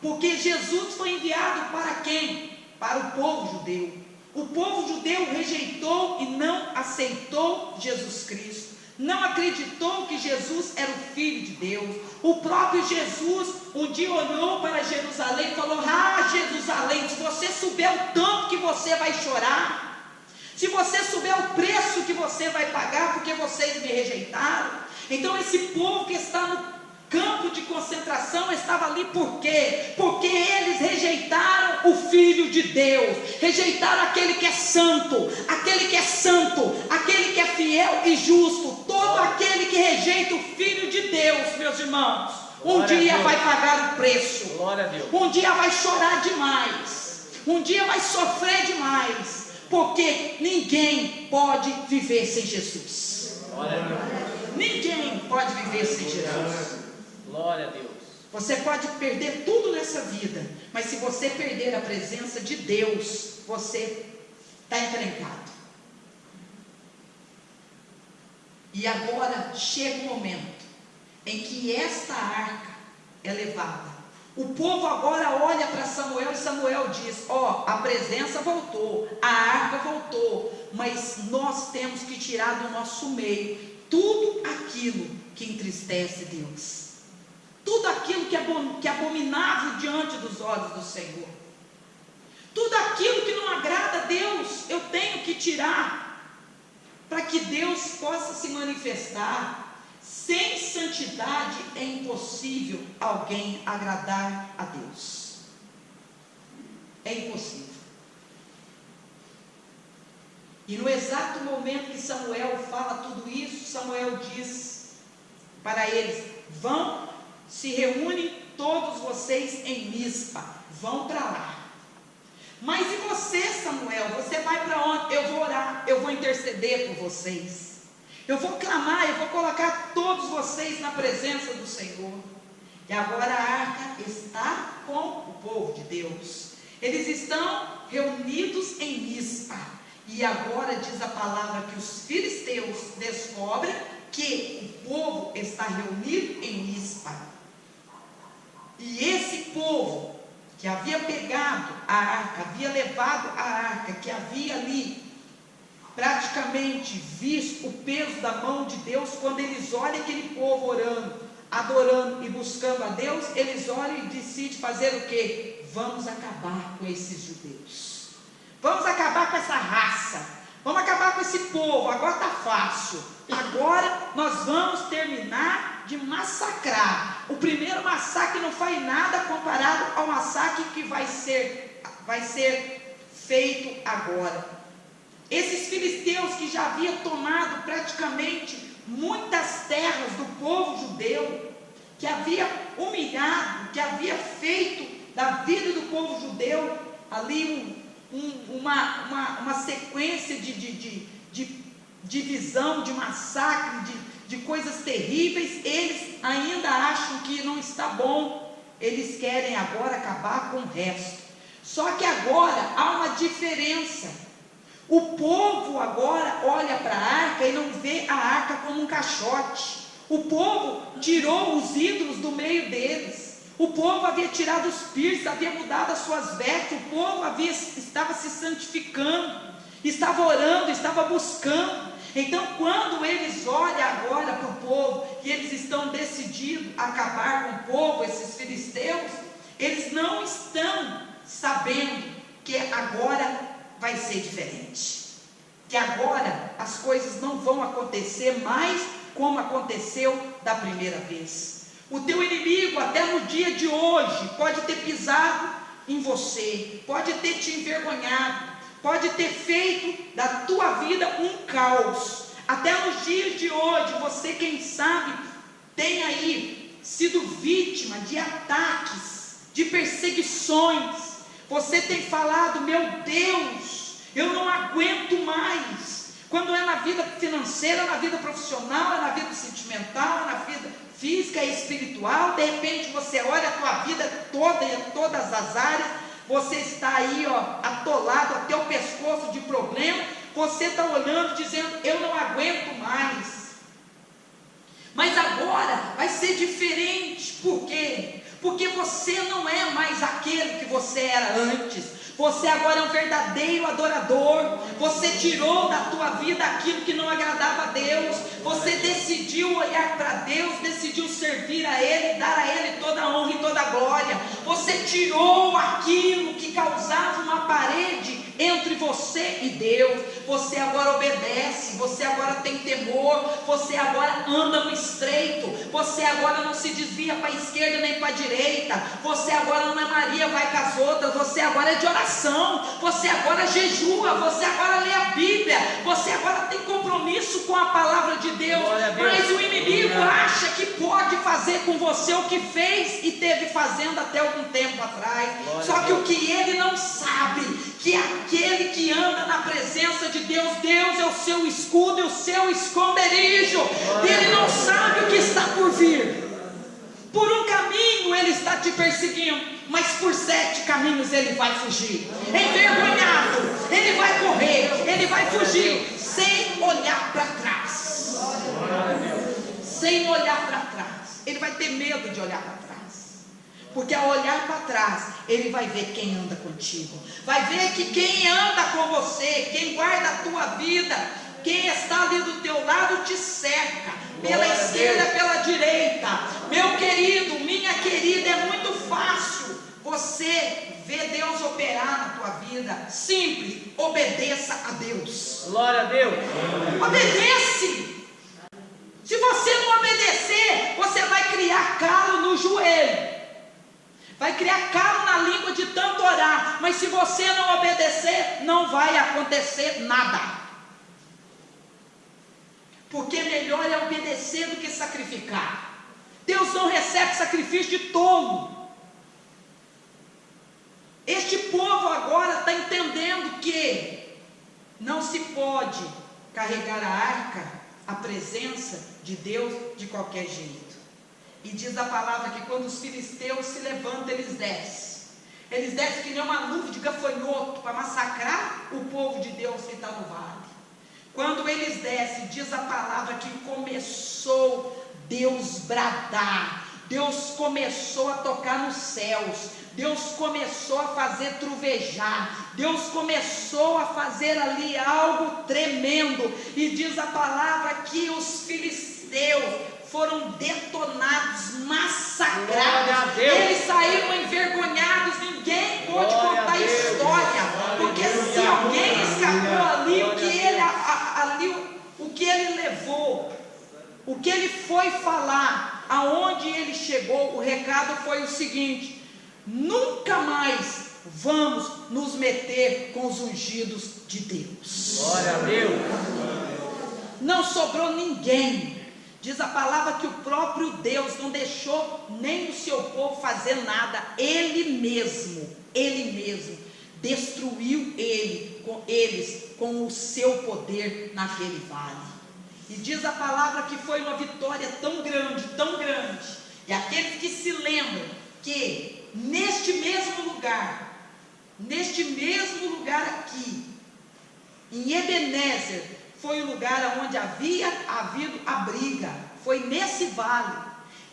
Porque Jesus foi enviado para quem? Para o povo judeu. O povo judeu rejeitou e não aceitou Jesus Cristo. Não acreditou que Jesus era o Filho de Deus. O próprio Jesus um dia olhou para Jerusalém e falou: ah, Jerusalém, se você souber o tanto que você vai chorar, se você souber o preço que você vai pagar porque vocês me rejeitaram. Então esse povo que está no campo de concentração estava ali por quê? Porque eles rejeitaram o Filho de Deus, rejeitaram aquele que é santo, aquele que é fiel e justo. Todo aquele que rejeita o Filho de Deus, meus irmãos, um dia vai pagar o preço, um dia vai chorar demais, um dia vai sofrer demais, porque ninguém pode viver sem Jesus. Ninguém pode viver sem Jesus. Glória a Deus. Você pode perder tudo nessa vida, mas se você perder a presença de Deus, você está encrencado. E agora chega o momento em que esta arca é levada. O povo agora olha para Samuel e Samuel diz: a presença voltou, a arca voltou, mas nós temos que tirar do nosso meio tudo aquilo que entristece Deus. Tudo aquilo que é abominável diante dos olhos do Senhor. Tudo aquilo que não agrada a Deus, eu tenho que tirar, para que Deus possa se manifestar. Sem santidade é impossível alguém agradar a Deus. É impossível. E no exato momento que Samuel fala tudo isso, Samuel diz para eles: se reúnem todos vocês em Mispa, vão para lá. Mas e você, Samuel, você vai para onde? Eu vou orar, eu vou interceder por vocês, eu vou clamar, eu vou colocar todos vocês na presença do Senhor. E agora a arca está com o povo de Deus, eles estão reunidos em Mispa, e agora diz a palavra que os filisteus descobrem que o povo está reunido em Mispa. E esse povo que havia pegado a arca, havia levado a arca, que havia ali praticamente visto o peso da mão de Deus, quando eles olham aquele povo orando, adorando e buscando a Deus, eles olham e decidem fazer o quê? Vamos acabar com esses judeus, vamos acabar com essa raça, vamos acabar com esse povo. Agora está fácil, agora nós vamos terminar de massacrar. O primeiro massacre não foi nada comparado ao massacre que vai ser feito agora. Esses filisteus que já haviam tomado praticamente muitas terras do povo judeu, que havia humilhado, que havia feito da vida do povo judeu ali uma sequência de divisão, de massacre, de coisas terríveis, eles ainda acham que não está bom. Eles querem agora acabar com o resto. Só que agora há uma diferença. O povo agora olha para a arca e não vê a arca como um caixote. O povo tirou os ídolos do meio deles. O povo havia tirado os piercings, havia mudado as suas vestes. O povo estava se santificando, estava orando, estava buscando. Então, quando eles olham agora para o povo e eles estão decididos a acabar com o povo, esses filisteus, eles não estão sabendo que agora vai ser diferente, que agora as coisas não vão acontecer mais como aconteceu da primeira vez. O teu inimigo até no dia de hoje pode ter pisado em você, pode ter te envergonhado, pode ter feito da tua vida um caos. Até nos dias de hoje, você, quem sabe, tem aí sido vítima de ataques, de perseguições. Você tem falado: meu Deus, eu não aguento mais. Quando é na vida financeira, na vida profissional, é na vida sentimental, é na vida física e espiritual. De repente você olha a tua vida toda, em todas as áreas, você está aí, atolado até o pescoço de problema. Você está olhando, dizendo: eu não aguento mais. Mas agora vai ser diferente. Por quê? Porque você não é mais aquele que você era antes. Você agora é um verdadeiro adorador. Você tirou da tua vida aquilo que não agradava a Deus. Você decidiu olhar para Deus, decidiu servir a Ele, dar a Ele toda a honra e toda a glória. Você tirou aquilo que causava uma parede entre você e Deus. Você agora obedece, você agora tem temor, você agora anda no estreito, você agora não se desvia para a esquerda nem para a direita, você agora não é Maria, vai com as outras, você agora é de oração, você agora jejua, você agora lê a Bíblia, você agora tem compromisso com a palavra de Deus. Mas o inimigo acha que pode fazer com você o que fez e teve fazendo até algum tempo atrás. Só que o que ele não sabe, que aquele que anda na presença de Deus, Deus é o seu escudo e o seu esconderijo. Ele não sabe o que está por vir. Por um caminho ele está te perseguindo, mas por 7 caminhos ele vai fugir. Envergonhado, ele vai correr, ele vai fugir, sem olhar para trás. Sem olhar para trás. Ele vai ter medo de olhar para trás. Porque ao olhar para trás, ele vai ver quem anda contigo. Vai ver que quem anda com você, quem guarda a tua vida, quem está ali do teu lado te cerca, pela esquerda, pela direita. Meu querido, minha querida, é muito fácil você ver Deus operar na tua vida. Simples, obedeça a Deus. Glória a Deus. Obedece. Se você não obedecer, você vai criar calo no joelho, vai criar calo na língua de tanto orar. Mas se você não obedecer, não vai acontecer nada. Porque melhor é obedecer do que sacrificar. Deus não recebe sacrifício de tolo. Este povo agora está entendendo que não se pode carregar a arca, a presença de Deus, de qualquer jeito. E diz a palavra que quando os filisteus se levantam, eles descem. Eles descem que nem uma nuvem de gafanhoto para massacrar o povo de Deus que está no vale. Quando eles descem, diz a palavra que começou Deus bradar. Deus começou a tocar nos céus. Deus começou a fazer trovejar. Deus começou a fazer ali algo tremendo. E diz a palavra que os filisteus foram detonados, massacrados. Eles saíram envergonhados. Ninguém pôde contar a história. Porque se alguém escapou ali, o que ele levou, o que ele foi falar, aonde ele chegou, o recado foi o seguinte: nunca mais vamos nos meter com os ungidos de Deus. Glória a Deus. Não sobrou ninguém. Diz a palavra que o próprio Deus não deixou nem o seu povo fazer nada. Ele mesmo destruiu eles com o seu poder naquele vale. E diz a palavra que foi uma vitória tão grande, e aqueles que se lembram que neste mesmo lugar aqui, em Ebenezer, foi o lugar onde havia havido a briga, foi nesse vale,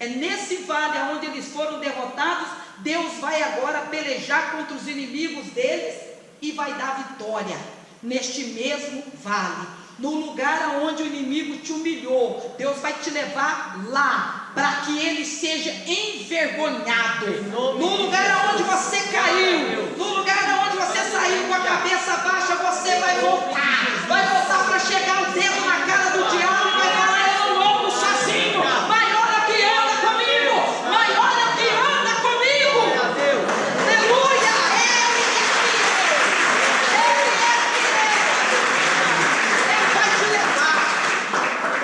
é nesse vale onde eles foram derrotados. Deus vai agora pelejar contra os inimigos deles e vai dar vitória neste mesmo vale, no lugar onde o inimigo te humilhou. Deus vai te levar lá, para que ele seja envergonhado, no lugar onde você caiu, no lugar onde você saiu com a cabeça baixa, você vai voltar para chegar o dedo na cara do diabo e vai falar: eu não ando sozinho, maior é que anda comigo, maior é que anda comigo. Aleluia,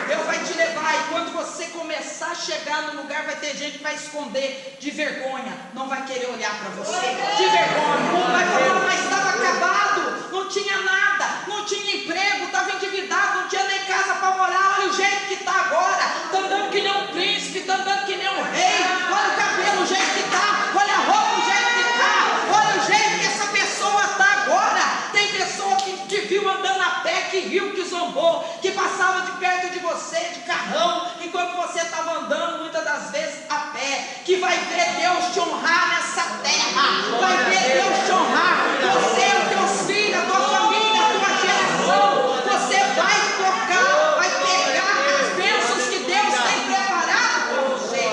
Deus vai te levar, e quando você começar a chegar no lugar, vai ter gente que vai esconder de vergonha, não vai querer olhar para você, de vergonha, vai falar: mas estava acabado, não tinha nada, não tinha emprego, estava endividado, não tinha nem casa para morar, olha o jeito que está agora, está andando que nem um príncipe, está andando que nem um rei, olha o cabelo, o jeito que está, olha a roupa, o jeito que está, olha o jeito que essa pessoa está agora. Tem pessoa que te viu andando a pé, que riu, que zombou, que passava de perto de você, de carrão, enquanto você estava andando, muitas das vezes a pé, que vai ver Deus te honrar nessa terra, vai ver Deus te honrar, você, os teus filhos, a tua família, a tua geração, você vai tocar, vai pegar as bênçãos que Deus tem preparado para você.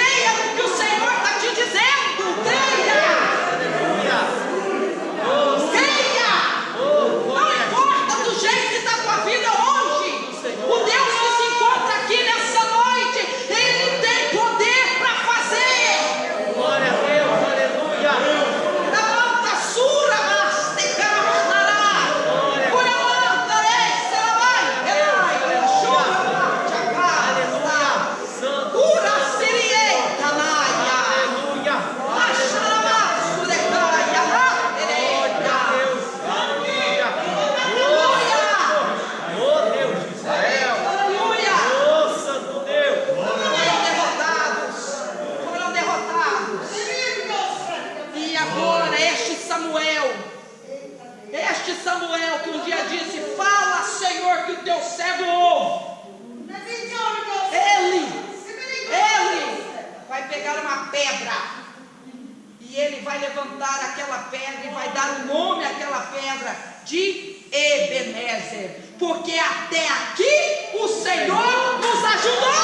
Creia, no que o Senhor está te dizendo, creia. Não importa do jeito que está a tua vida hoje, o Deus que se encontra aqui nessa noite, Ele tem poder para fazer. Glória a Deus, aleluia. Samuel, que um dia disse: fala, Senhor, que o teu servo ouve. Ele vai pegar uma pedra e ele vai levantar aquela pedra e vai dar o nome àquela pedra de Ebenezer, porque até aqui o Senhor nos ajudou.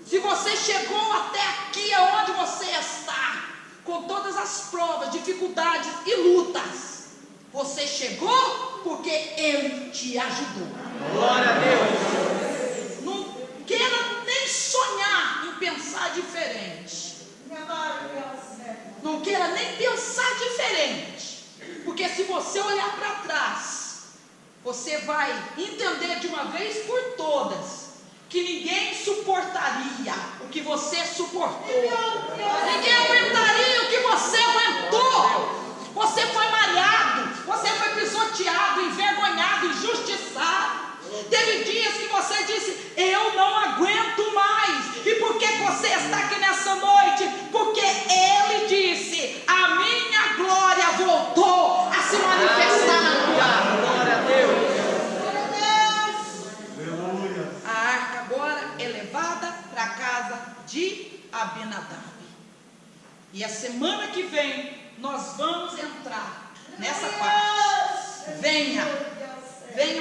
Se você chegou até aqui aonde você está, com todas as provas, dificuldades e lutas, você chegou porque Ele te ajudou. Glória a Deus. Não queira nem sonhar em pensar diferente. Não queira nem pensar diferente, porque se você olhar para trás, você vai entender de uma vez por todas que ninguém suportaria o que você suportou, ninguém aguentaria o que você aguentou. Você foi malhado, você foi pisoteado, envergonhado, injustiçado. Teve dias que você disse: eu não aguento mais. E por que você está aqui nessa noite? Porque Ele disse: a minha glória voltou a se manifestar. Glória a Deus. A arca agora é levada para a casa de Abinadab. E a semana que vem nós vamos entrar nessa parte. Venha,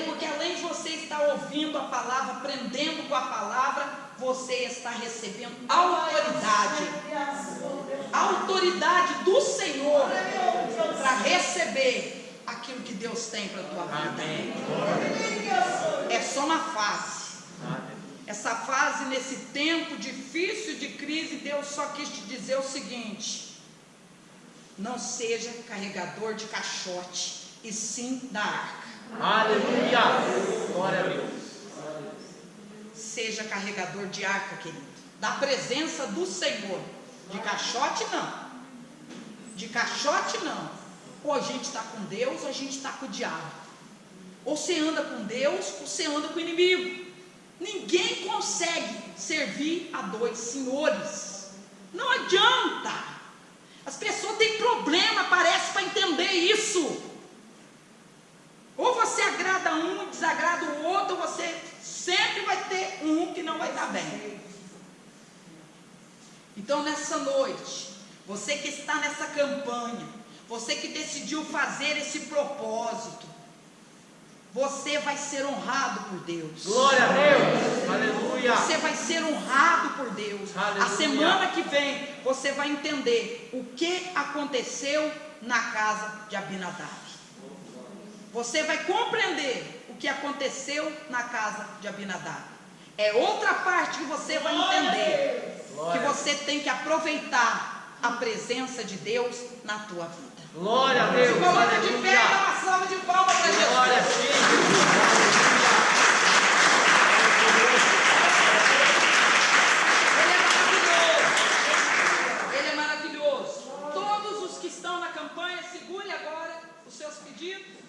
porque além de você estar ouvindo a palavra, aprendendo com a palavra, você está recebendo autoridade do Senhor para receber aquilo que Deus tem para a tua vida. É só uma fase. É Essa fase, nesse tempo difícil de crise, Deus só quis te dizer o seguinte: não seja carregador de caixote, e sim da arca. Aleluia. Glória a Deus. Seja carregador de arca, querido, da presença do Senhor. De caixote não. De caixote não. Ou a gente está com Deus, ou a gente está com o diabo. Ou você anda com Deus, ou você anda com o inimigo. Ninguém consegue servir a dois senhores. Não adianta. As pessoas têm problema, parece, para entender isso. Ou você agrada um e desagrada o outro, ou você sempre vai ter um que não vai estar bem. Então, nessa noite, você que está nessa campanha, você que decidiu fazer esse propósito, você vai ser honrado por Deus. Glória a Deus. Aleluia. Você vai ser honrado por Deus. Aleluia. A semana que vem, você vai entender o que aconteceu na casa de Abinadab. Você vai compreender o que aconteceu na casa de Abinadab. É outra parte que você vai entender. Glória. Que você tem que aproveitar a presença de Deus na tua vida. Glória a Deus. Se coloca de pé, dá uma salva de palmas para Jesus. Glória a Deus. Ele é maravilhoso. Todos os que estão na campanha, segure agora os seus pedidos.